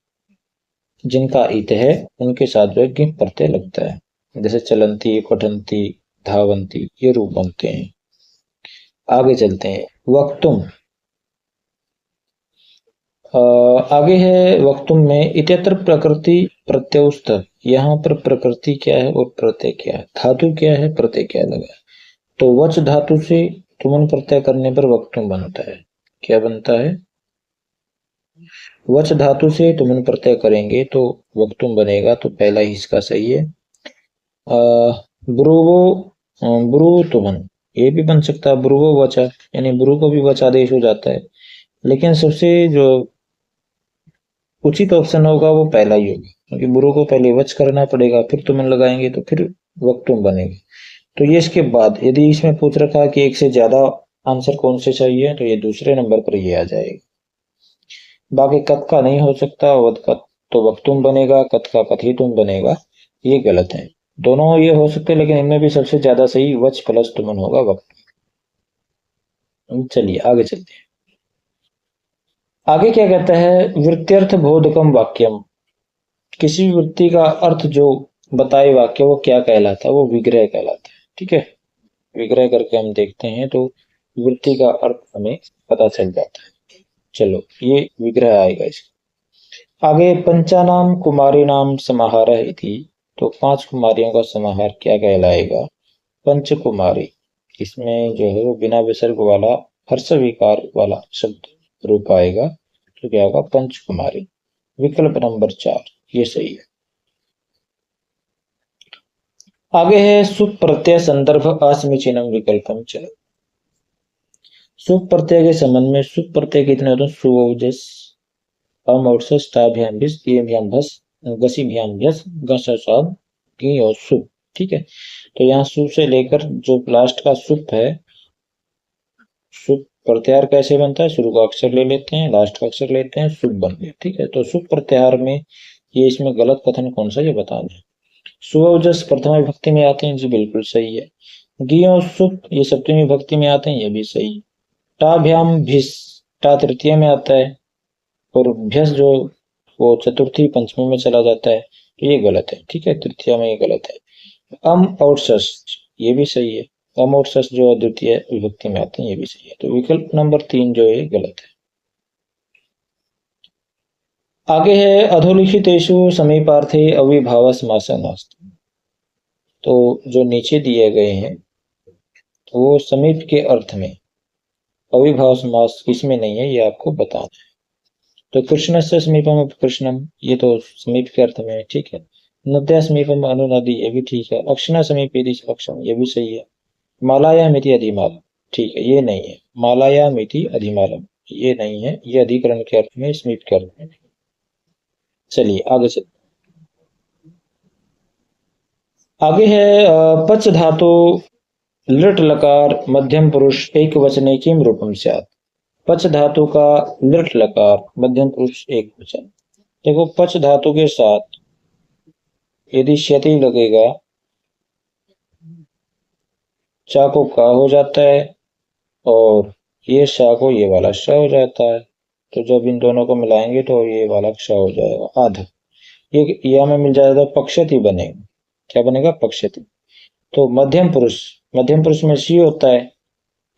जिनका इत है उनके साथ जो ज्ञ प्रत्यय लगता है। जैसे चलंती, पठंती, धावंती, ये रूप बनते हैं। आगे चलते हैं, वक्तुम। आगे है वक्तुम में इत्यत्र प्रकृति प्रत्यउस्त। यहाँ पर प्रकृति क्या है और प्रत्यय क्या है, धातु क्या है, प्रत्यय क्या लगा है। तो वच धातु से तुमन प्रत्यय करने पर वक्तुम बनता है। क्या बनता है, वच धातु से तुमन प्रत्यय करेंगे तो वक्तुम बनेगा, तो पहला ही इसका सही है। ब्रुवो ब्रु तुमन, ये भी बन सकता है ब्रुवो वचा, यानी ब्रु को भी वच आदेश हो जाता है। लेकिन सबसे जो उचित ऑप्शन होगा वो पहला ही होगा, क्योंकि ब्रु को पहले वच करना पड़ेगा, फिर तुमन लगाएंगे तो फिर वक्तुम बनेगा। तो ये इसके बाद यदि इसमें पूछ रखा है कि एक से ज्यादा आंसर कौन से चाहिए, तो ये दूसरे नंबर पर ये आ जाएगा। बाकी कथ का नहीं हो सकता, वध का तो वक्तुम बनेगा, कथ का कथितुम बनेगा, ये गलत है। दोनों ये हो सकते हैं, लेकिन इनमें भी सबसे ज्यादा सही वच प्लस तुमन होगा, वक्त। चलिए आगे चलते हैं। आगे क्या कहता है, वृत्त्यर्थ बोधकम वाक्यम। किसी भी वृत्ति का अर्थ जो बताए वाक्य वो क्या कहलाता है, वो विग्रह कहलाता है, ठीक है। विग्रह करके हम देखते हैं तो वृत्ति का अर्थ हमें पता चल जाता है। चलो ये विग्रह आएगा इसका। आगे पंचानाम कुमारी नाम समाहार इति। तो 5 कुमारियों का समाहार क्या कहलाएगा, पंच कुमारी। इसमें जो है वो बिना विसर्ग वाला हर्ष विकार वाला शब्द रूप आएगा, तो क्या होगा, पंच कुमारी। विकल्प नंबर 4 ये सही है। आगे है सुप प्रत्यय संदर्भ असमीचीनम विकल्पम च। सुप प्रत्यय के संबंध में सुप प्रत्यय कितने होते हैं, सुवोजस, अमौर्सस, ताभ्याम भिस, येभ्याम भस, गसीभ्याम भस, गससाब, की और सुप, ठीक है। तो यहाँ सुप से लेकर जो लास्ट का सुप है, सुप प्रत्याहार कैसे बनता है, शुरू का अक्षर ले लेते हैं, लास्ट का अक्षर लेते हैं, सुप बन गया, ठीक है। तो सुप प्रत्याहार में ये इसमें गलत कथन कौन सा ये बता दें। सुवजस प्रथमा विभक्ति में आते हैं, जी बिल्कुल सही है। गी और सुप ये सप्तमी विभक्ति में आते हैं, ये भी सही है। टाभ्याम भिस, टा तृतीय में आता है, और भ्यस जो वो चतुर्थी पंचमी में चला जाता है, तो ये गलत है, ठीक है, तृतीय में ये गलत है। अम और सस ये भी सही है, अम और सस जो द्वितीय विभक्ति में आते हैं ये भी सही है। तो विकल्प नंबर 3 जो है गलत है। आगे है अधोलिखितेषु समीपार्थे अविभाव समासनास्तु। तो जो नीचे दिए गए हैं वो समीप के अर्थ में अविभाव समास किसमें नहीं है, ये आपको बताना है। तो कृष्ण से समीपम कृष्णम, ये तो समीप के अर्थ में है, ठीक है। नद्या समीपम अनुनदी, ये भी ठीक है। अक्षना समीप यदि अक्षम, ये भी सही है। मालाया मिति अधिमालम, ठीक है, ये नहीं है। मालाया मिति अधिमालम ये नहीं है, ये अधिकरण के अर्थ में, समीप के अर्थ में। चलिए आगे चल। आगे है पच धातु लृट लकार मध्यम पुरुष एक वचने किम रूपम स्यात्। पच धातु का लृट लकार मध्यम पुरुष एक वचन। देखो पच धातु के साथ यदि क्षति लगेगा, चा को का हो जाता है, और ये शा को ये वाला श हो जाता है। तो जब इन दोनों को मिलाएंगे तो ये वाला क्ष हो जाएगा, आध। ये हमें मिल जाएगा, पक्षति बनेगा। क्या बनेगा, पक्षति। तो मध्यम पुरुष में सी होता है,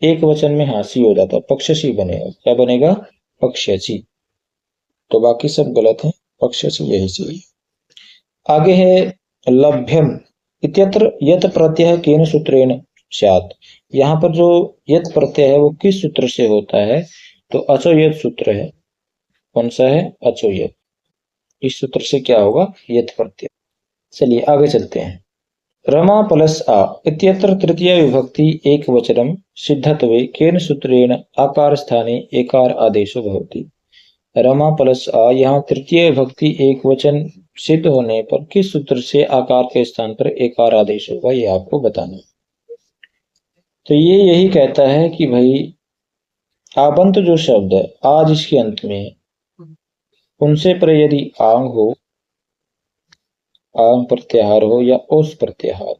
एक वचन में हाँ सी हो जाता है, पक्षसी बनेगा। क्या बनेगा, पक्षसी। तो बाकी सब गलत है, पक्षसी यही सही है। आगे है लभ्यम इत्यत्र यत प्रत्यय केन सूत्रेण स्यात्। यहाँ पर जो यत प्रत्यय है वो किस सूत्र से होता है, तो अचो यत सूत्र है। कौन सा है, अचो यत। इस सूत्र से क्या होगा, यत प्रत्यय। चलिए आगे चलते हैं। रमा प्लस आ इत्यत्र तृतीय विभक्ति एक वचनम सिद्धत्वे केन सूत्रेण आकार स्थाने एकार आदेशो भवति। रमा प्लस आ यहाँ तृतीय विभक्ति एक वचन सिद्ध होने पर किस सूत्र से आकार के स्थान पर एकार आदेश होगा, ये आपको बताना है। तो ये यही कहता है कि भाई आबंत जो शब्द है आज इसके अंत में है, उनसे पर यदि आंग हो, आंग प्रत्याहार हो या ओस प्रत्याहार,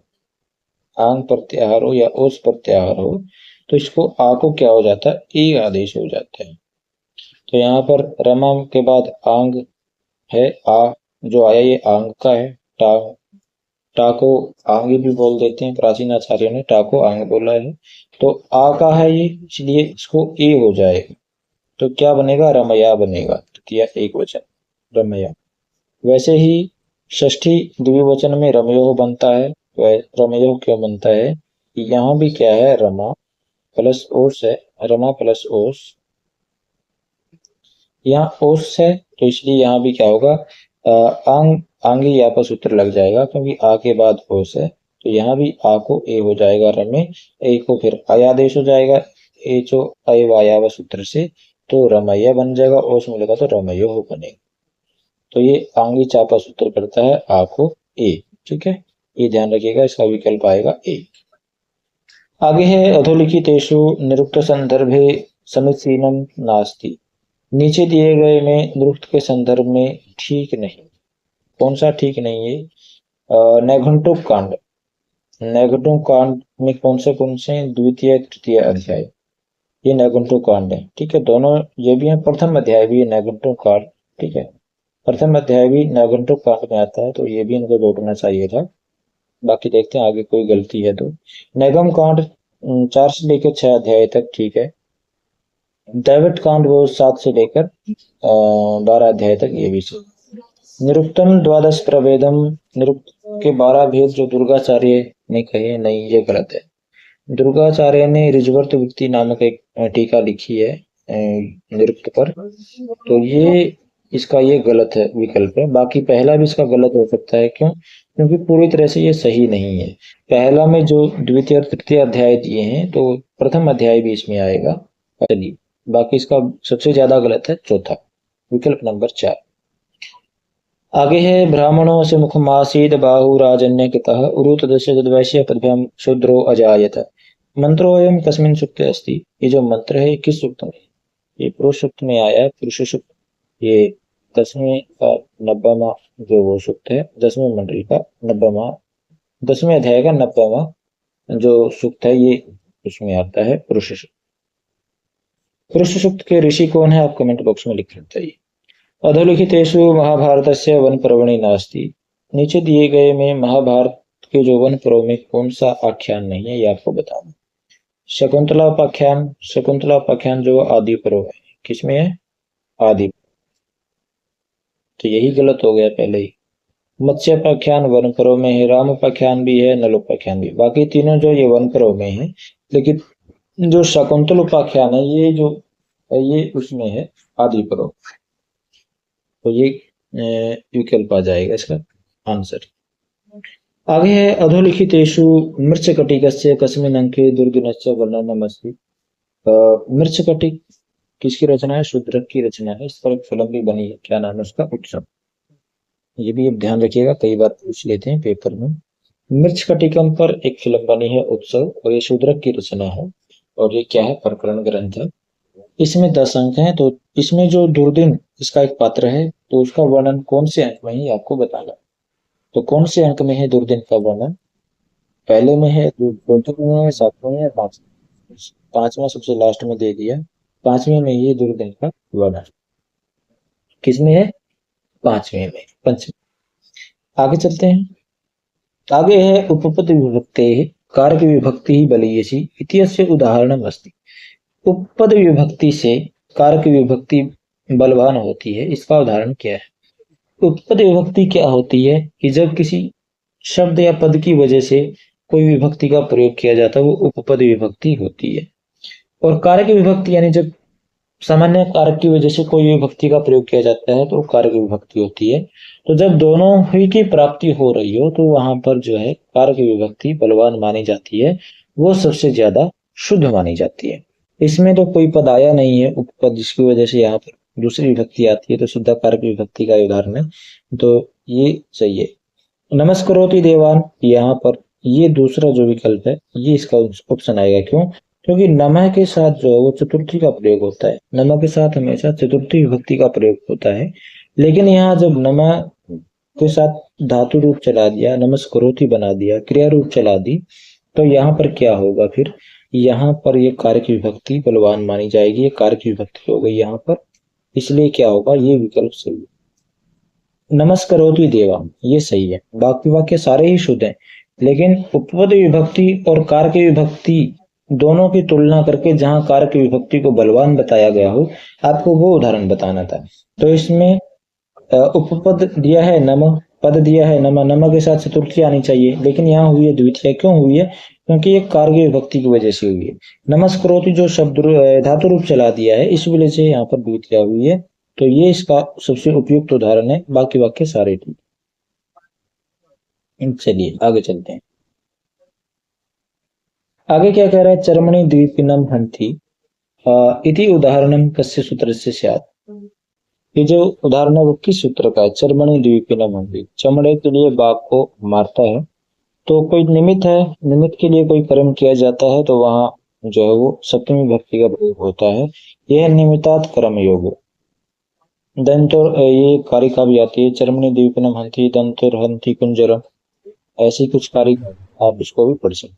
आंग प्रत्याहार हो या ओस प्रत्याहार हो, तो इसको आ को क्या हो जाता है, ए आदेश हो जाता है। तो यहाँ पर रमा के बाद आंग है, आ जो आया ये आंग का है। टा टा को आंग भी बोल देते हैं, प्राचीन आचार्यों ने टा को आंग बोला है। तो आ का है ये, इसलिए इसको ए हो जाएगा। तो क्या बनेगा, रमया बनेगा, तृतीया एक वचन रमया। वैसे ही षष्ठी द्विवचन में रमयोह बनता है। रमयोह क्यों बनता है, यहाँ भी क्या है, रमा प्लस ओस है, रमा प्लस ओस, यहाँ ओस है तो इसलिए यहाँ भी क्या होगा, आंग आंगी या पर सूत्र लग जाएगा, क्योंकि आ के बाद ओस है। तो यहाँ भी आ को ए हो जाएगा रमे, ए को फिर आयादेश हो जाएगा, ए जो अय वाया सूत्र से, तो रमैया बन जाएगा, ओस मिलेगा तो रमयो हो बनेगा। तो ये आंगी चापा सूत्र करता है आ को ए, ठीक है, ये ध्यान रखिएगा, इसका विकल्प आएगा ए। आगे है अधोलिखितेषु निरुक्त संदर्भे समीचीनम नास्ति। नीचे दिए गए में निरुक्त के संदर्भ में ठीक नहीं, कौन सा ठीक नहीं है, नैघंटुक कांड, नैघंटुक कांड में कौन से द्वितीय तृतीय अध्याय, ये नैघंटुक कांड है, ठीक है। दोनों ये भी है, प्रथम अध्याय भी है नैघंटुक कांड, ठीक है, प्रथम अध्याय भी नैघंटुक कांड में आता है, तो ये भी इनको जोड़ना चाहिए था। बाकी देखते हैं आगे कोई गलती है तो। नैगम कांड 4 से लेकर 6 अध्याय तक ठीक है। दैवट कांड वो 7 से लेकर 12 अध्याय तक, ये भी निरुक्तम द्वादश प्रभेदम, निरुक्त के 12 भेद जो दुर्गाचार्य ने कहे, नहीं ये गलत है। दुर्गाचार्य ने ऋजवर्त वृत्ति नामक एक टीका लिखी है निरुक्त पर, तो ये इसका ये गलत है विकल्प है। बाकी पहला भी इसका गलत हो सकता है, क्यों, क्योंकि पूरी तरह से ये सही नहीं है। पहला में जो द्वितीय और तृतीय अध्याय दिए हैं, तो प्रथम अध्याय भी इसमें आएगा। चलिए, बाकी इसका सबसे ज्यादा गलत है चौथा, विकल्प नंबर 4। आगे है ब्राह्मणों से मुखमासीद बाहु राजन्य कृतः उरु तदस्य तद्वैश्य पदभ्याम शूद्रो अजायत। मंत्रोऽयं कस्मिन् सूक्ते अस्ति। ये जो मंत्र है किस सूक्त में, ये पुरुष सूक्त में आया है, पुरुष सूक्त, ये 10वें का 90वां जो वो सूक्त है, 10वें मंडल का 90वां, 10वें अध्याय का 90वां जो सूक्त है, ये उसमें आता है पुरुष सूक्त। पुरुष सूक्त के ऋषि कौन है, आप कमेंट बॉक्स में लिख सकते हैं। अधोलिखितेषु महाभारतस्य वन पर्वणि नास्ति। नीचे दिए गए में महाभारत के जो वन पर्व में कौन सा आख्यान नहीं है, ये आपको बताना। शकुंतलापाख्यान, शकुंतलापाख्यान जो आदि पर्व है, किसमें है, आदि, तो यही गलत हो गया पहले ही। मत्स्योपाख्यान वन पर्व में है, रामोपाख्यान भी है, नलोपाख्यान भी, बाकी तीनों जो ये वन पर्व में है, लेकिन जो शकुंतल उपाख्यान है ये उसमें है आदि पर्व, तो ये विकल्प आ जाएगा इसका आंसर। आगे है अधोलिखितेषु मृच्छकटिकस्य कस्मिन् अंके दुर्दिनस्य वर्णनमस्ति। मृच्छकटिक किसकी रचना है, शूद्रक की रचना है। इस पर एक फिल्म भी बनी है, क्या नाम है उसका, उत्सव। ये भी आप ध्यान रखिएगा, कई बार पूछ लेते हैं पेपर में। मृच्छकटिकम पर एक फिल्म बनी है उत्सव, और ये शूद्रक की रचना है, और ये क्या है, प्रकरण ग्रंथ है। इसमें 10 अंक हैं, तो इसमें जो दुर्दिन इसका एक पात्र है, तो उसका वर्णन कौन से अंक में है आपको बताना। तो कौन से अंक में है दुर्दिन का वर्णन, पहले में है, चौथे में है, 7वें में है, 5वां सबसे लास्ट में दे दिया, 5वें में ये दुर्दिन का वर्णन किसमें है, 5वें में, पंचम। आगे चलते हैं। आगे है उपपद विभक्ते कारक विभक्ति ही बलीयसी इत्यस्य उदाहरणम अस्ति। उपपद विभक्ति से कारक विभक्ति बलवान होती है, इसका उदाहरण क्या है। उपपद विभक्ति क्या होती है कि जब किसी शब्द या पद की वजह से कोई विभक्ति का प्रयोग किया जाता है, वो उपपद विभक्ति होती है। और कारक विभक्ति यानी जब सामान्य कारक की वजह से कोई भी विभक्ति का प्रयोग किया जाता है तो कारक विभक्ति होती है। तो जब दोनों ही की प्राप्ति हो रही हो तो वहां पर जो है कारक विभक्ति बलवान मानी जाती है, वो सबसे ज्यादा शुद्ध मानी जाती है। इसमें तो कोई पद आया नहीं है उपपद, जिसकी वजह से यहाँ पर दूसरी विभक्ति आती है, तो शुद्ध कारक विभक्ति का उदाहरण है, तो ये सही है। नमस्करोति देवान, यहाँ पर ये दूसरा जो विकल्प है ये इसका ऑप्शन आएगा। क्यों? क्योंकि नमः के साथ जो है वो चतुर्थी का प्रयोग होता है, नमः के साथ हमेशा चतुर्थी विभक्ति का प्रयोग होता है। लेकिन यहाँ जब नमः के साथ धातु रूप चला दिया, नमस्करोति बना दिया, क्रिया रूप चला दी, तो यहाँ पर क्या होगा फिर? यहाँ पर ये कारक विभक्ति बलवान मानी जाएगी, ये कारक विभक्ति हो गई यहाँ पर, इसलिए क्या होगा, ये विकल्प सही है। नमस्करोति देवा ये सही है। बाकी वाक्य सारे ही शुद्ध हैं, लेकिन उपपद विभक्ति और कारक विभक्ति दोनों की तुलना करके जहां कारक विभक्ति को बलवान बताया गया हो, आपको वो उदाहरण बताना था। तो इसमें उपपद दिया है नम, पद दिया है नमा, नमा के साथ चतुर्थी आनी चाहिए, लेकिन यहाँ हुई है द्वितीय। क्यों हुई है? क्योंकि ये कारक विभक्ति की वजह से हुई है। नमस्करोति जो शब्द धातु रूप चला दिया है, इस वजह से यहाँ पर द्वितीय हुई है। तो ये इसका सबसे उपयुक्त उदाहरण है, बाकी वाक्य सारे ठीक। चलिए आगे चलते हैं। आगे क्या कह रहा है? चर्मणि द्वीपिनम हंति इति उदाहरणम कस्य सूत्रस्य स्यात्। ये जो उदाहरण है वो किस सूत्र का है? चर्मणि द्वीपिनम हंति, चमड़े के लिए बाघ को मारता है। तो कोई निमित्त है, निमित्त के लिए कोई कर्म किया जाता है तो वहां जो है वो सप्तमी विभक्ति का प्रयोग होता है। यह निमित्तात् कर्म योग। दंतोर ये कारिका भी आती है, चर्मणि द्वीपिनम हंति दंतोर हंति कुंजरम, ऐसी कुछ कारिका आप इसको भी पढ़ सकते।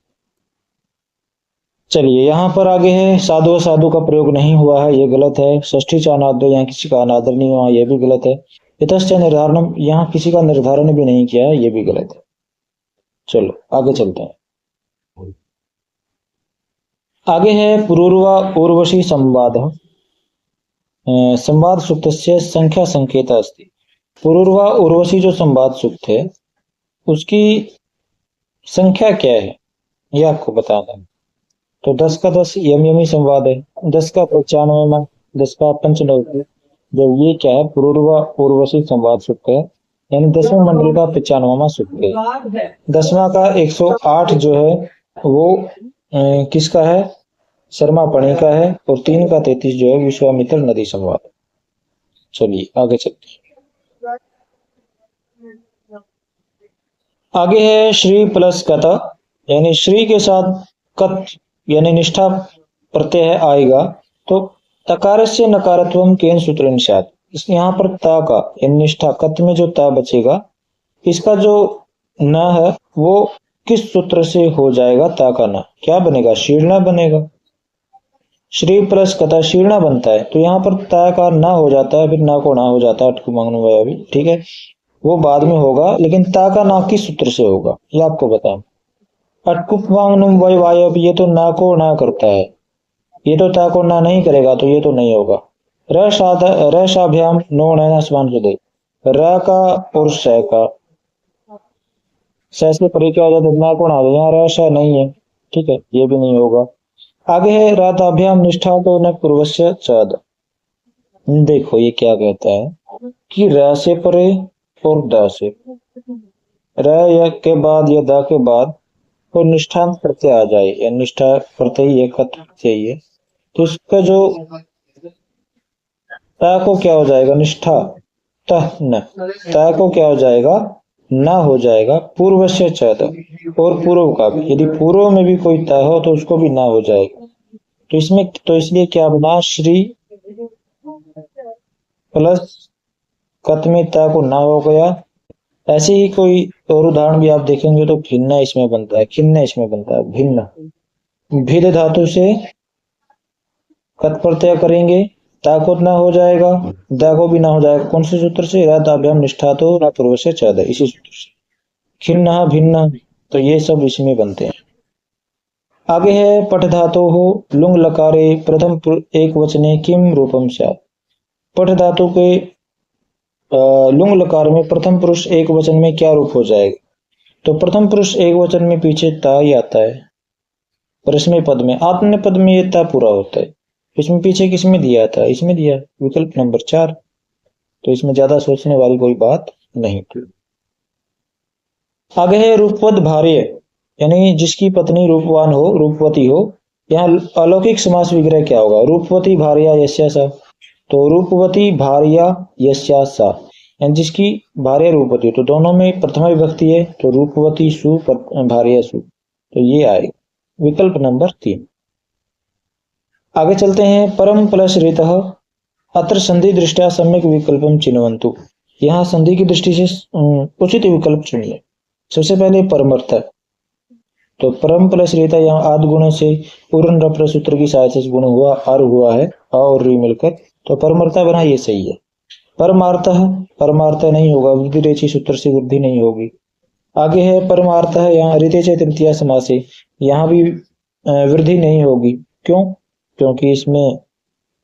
चलिए यहाँ पर आगे है साधु साधु का प्रयोग नहीं हुआ है, ये गलत है। षष्ठी च अनादर, यहाँ किसी का अनादर नहीं हुआ, ये भी गलत है। यतश्च निर्धारणम, यहाँ किसी का निर्धारण भी नहीं किया है, ये भी गलत है। चलो आगे चलते हैं। आगे है पुरूर्वा उर्वशी संवाद। संवाद सूक्तस्य संख्या संकेत अस्ति। पुरूर्वा उर्वशी जो संवाद सूक्त है उसकी संख्या क्या है ये आपको बताना है। तो 10 का 10 यम यमी संवाद है, 10 का 95, 10 का 95, जो ये क्या है? पुरूर्वा उर्वशी संवाद सूक्त है, यानी 10वें मंडल का 95वां सूक्त है। 10वां का 108 जो है वो किसका है? शर्मा पणी का है। और 3 का 33 जो है विश्वामित्र नदी संवाद। चलिए आगे चलते हैं। आगे है श्री प्लस कत, यानी श्री के साथ कत यानी निष्ठा प्रत्यय आएगा तो तकार से नकारत्वम केन सूत्र निषाद। इस यहाँ पर ता का यानी निष्ठा, कत में जो ता बचेगा इसका जो न है वो किस सूत्र से हो जाएगा? ता का ना क्या बनेगा? शीर्णा बनेगा। श्री प्लस कथा शीर्णा बनता है, तो यहाँ पर ता का ना हो जाता है, फिर ना को ना हो जाता है, अटकु मांगनो वाया भी ठीक है, वो बाद में होगा। लेकिन ता का ना किस सूत्र से होगा ये आपको बताएं। अटकुप वांगनुम वय वायब, ये तो ना को ना करता है, ये तो ता को ना नहीं करेगा, तो ये तो नहीं होगा। र शाभ्याम नो नैना समान हृदय, र का और श का श से परे क्या हो जाता है? ना को ना, यहाँ र श नहीं है, ठीक है, ये भी नहीं होगा। आगे है राताभ्याम निष्ठा तो न पूर्वस्य चद। देखो ये क्या कहता है कि र से परे और द से, र या के बाद या द के बाद तो निष्ठांत प्रत्यय आ जाए, या निष्ठा प्रत्यय एकत्र चाहिए, तो इसका जो ता को क्या हो जाएगा? निष्ठा तह न, ता को क्या हो जाएगा? ना हो जाएगा पूर्व से चद, और पूर्व का भी, यदि पूर्व में भी कोई ता हो तो उसको भी ना हो जाएगा। तो इसमें तो इसलिए क्या बना? श्री प्लस कत में ता को ना हो गया। ऐसे ही कोई और उदाहरण भी आप देखेंगे तो भिन्न इसमें बनता है, खिन्न इसमें बनता है, भिन्न। भिद धातु से कत प्रत्यय करेंगे, ता को ना हो जाएगा, दा को भी ना हो जाएगा। कौन से सूत्र से? राताभ्याम निष्ठा तो ना पूर्व से चद, इसी सूत्र से। खिन्न भिन्न, तो ये सब इसमें बनते हैं। आगे है पठ धातु हो लुंग लकारे प्रथम एक वचने किम रूपम स्यात्। पठ धातु के लुंग लकार में प्रथम पुरुष एक वचन में क्या रूप हो जाएगा? तो प्रथम पुरुष एक वचन में पीछे ता ही आता है, और इसमें पद में आत्मने पद में ये ता पूरा होता है, इसमें पीछे किसमें दिया था, इसमें दिया, विकल्प नंबर 4। तो इसमें ज्यादा सोचने वाली कोई बात नहीं थी। आगे है रूपवत भार्य, यानी जिसकी पत्नी रूपवान हो, रूपवती हो। यहाँ अलौकिक समास विग्रह क्या होगा, रूपवती भार्या यस्या सा। तो रूपवती भार्या यस्या सा, यानी जिसकी भार्या रूपवती, तो दोनों में प्रथमा विभक्ति है, तो रूपवती सु भार्या सु, तो ये आएगा विकल्प नंबर 3। आगे चलते हैं, परम प्लस ऋतः अत्र संधि दृष्टया सम्यक विकल्पम चिन्वन्तु। यहाँ संधि की दृष्टि से उचित विकल्प चुनिए। सबसे पहले परमर्थ, तो परम प्लस रीता यहाँ आद गुणों से पूर्ण रप्र सूत्र की सहायता से गुण हुआ, आर हुआ है, आ और री मिलकर, तो परमर्था बना, ये सही है। परमार्थ, परमार्थ नहीं होगा, वृद्धि रेची सूत्र से वृद्धि नहीं होगी। आगे है परमार्थ, यहाँ रीते से तृतीया समास है, यहाँ भी वृद्धि नहीं होगी। क्यों? क्योंकि इसमें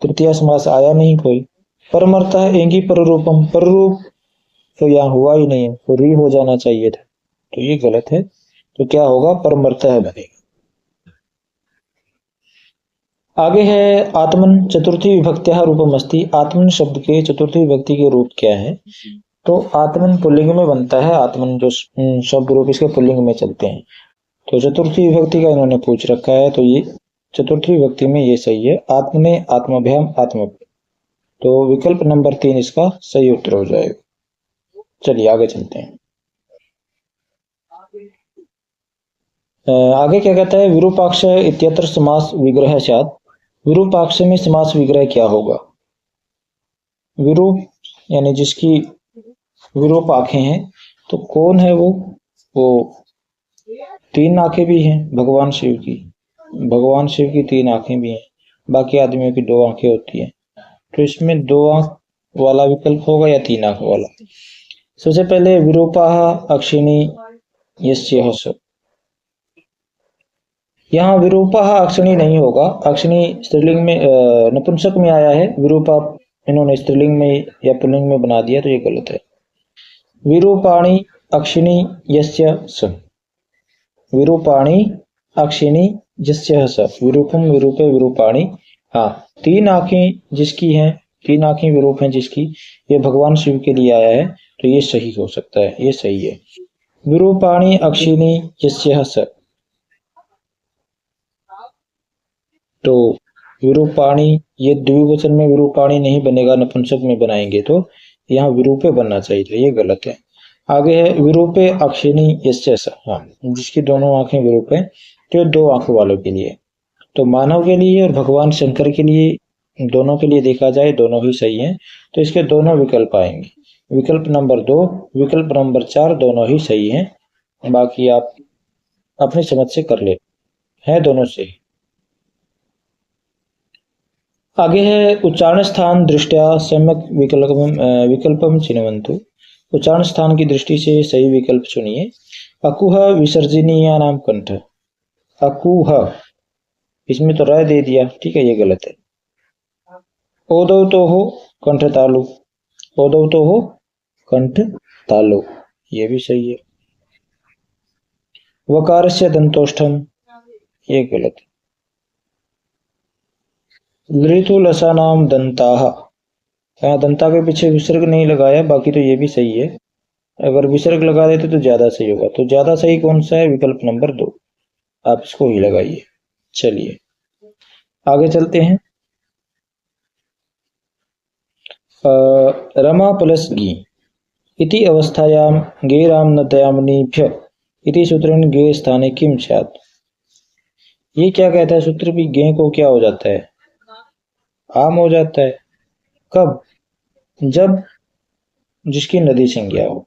तृतीया समास आया नहीं कोई। परमर्थ एंगी पररूपम, पररूप तो यहाँ हुआ ही नहीं है, तो री हो जाना चाहिए था, तो ये गलत है। तो क्या होगा, परमर्थ बनेगा। आगे है आत्मन चतुर्थी विभक्त्या रूपम अस्ति। आत्मन शब्द के चतुर्थी विभक्ति के रूप क्या है, तो आत्मन पुल्लिंग में बनता है, आत्मन जो शब्द रूप इसके पुल्लिंग में चलते हैं। तो चतुर्थी विभक्ति का इन्होंने पूछ रखा है, तो ये चतुर्थी विभक्ति में ये सही है, आत्मने आत्मभ्याम आत्म, तो विकल्प नंबर 3 इसका सही उत्तर हो जाएगा। चलिए आगे चलते हैं। आगे क्या कहता है, विरूपाक्ष इत्यत्र समास विग्रह स्यात्। विरूपाक्ष में समास विग्रह क्या होगा, विरूप यानी जिसकी विरूप आंखें हैं, तो कौन है वो 3 आंखें भी हैं भगवान शिव की, भगवान शिव की 3 आंखें भी हैं, बाकी आदमियों की 2 आंखें होती हैं, तो इसमें 2 आंख वाला विकल्प होगा या 3 आंख वाला। सबसे पहले विरूपा अक्षिणी यस्य हस, यहाँ विरूपा अक्षिणी नहीं होगा, अक्षिणी स्त्रीलिंग में नपुंसक में आया है, विरूपा इन्होंने स्त्रीलिंग में या पुल्लिंग में बना दिया, तो ये गलत है। विरूपाणी अक्षिणी यस्य स, विरूपाणी अक्षिणी यस्य स, विरूपम विरूपे विरूपाणी। हाँ, 3 आंखें जिसकी हैं, 3 आंखें विरूप हैं जिसकी, ये भगवान शिव के लिए आया है, तो ये सही हो सकता है, ये सही है। विरूपाणी अक्षिणी यस्य स, तो विरूपाणी, ये द्विवचन में विरूपाणी नहीं बनेगा, नपुंसक में बनाएंगे तो यहाँ विरूपे बनना चाहिए, ये गलत है। आगे है विरूपे अक्षिणी यस्य स, हाँ, जिसकी दोनों आंखें विरूप हैं, तो 2 आंखों वालों के लिए, तो मानव के लिए और भगवान शंकर के लिए, दोनों के लिए देखा जाए दोनों ही सही हैं, तो इसके दोनों विकल्प आएंगे, विकल्प नंबर 2, विकल्प नंबर 4 दोनों ही सही हैं, बाकी आप अपनी समझ से कर ले, है दोनों सही। आगे है उच्चारण स्थान दृष्टया सम्यक विकल्पम चिन्वन्तु। उच्चारण स्थान की दृष्टि से सही विकल्प चुनिए। अकुह विसर्जनीय नाम कंठ, अकुह, इसमें तो राय दे दिया, ठीक है, ये गलत है। ओदौ तो हो कंठ तालु, ओदौ तो हो कंठ तालु, ये भी सही है। वकारस्य दंतोष्ठम, ये गलत है। लृतु लसा नाम दंताः, यहाँ दंता के पीछे विसर्ग नहीं लगाया, बाकी तो ये भी सही है, अगर विसर्ग लगा देते तो ज्यादा सही होगा, तो ज्यादा सही कौन सा है, विकल्प नंबर 2, आप इसको ही लगाइए। चलिए आगे चलते हैं। रमा प्लस गी इति अवस्थायां गेराम नदयामनीभ्य इति सूत्रेण गे स्थाने किम स्यात्। ये क्या कहता है सूत्र भी, गे को क्या हो जाता है, आम हो जाता है। कब, जब जिसकी नदी संज्ञा हो,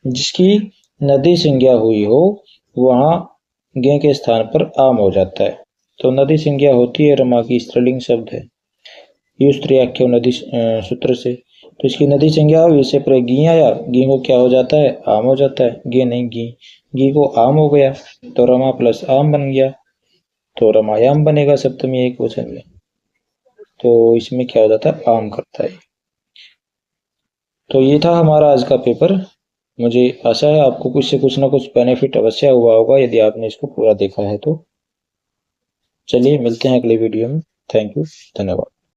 जिसकी नदी संज्ञा हुई हो वहां गे के स्थान पर आम हो जाता है, तो नदी संज्ञा होती है, रमा की स्त्रीलिंग शब्द है, युस्त्रियाख्यो नदी सूत्र से, तो इसकी नदी संज्ञा हुई, इससे पर गी आया, गी को क्या हो जाता है, आम हो जाता है, गे नहीं गी, गी को आम हो गया, तो रमा प्लस आम बन गया, तो रमायाम बनेगा सप्तमी एक वचन में, तो इसमें क्या हो जाता है, आम करता है। तो ये था हमारा आज का पेपर, मुझे आशा है आपको कुछ से कुछ ना कुछ बेनिफिट अवश्य हुआ होगा, यदि आपने इसको पूरा देखा है तो। चलिए मिलते हैं अगले वीडियो में। थैंक यू, धन्यवाद।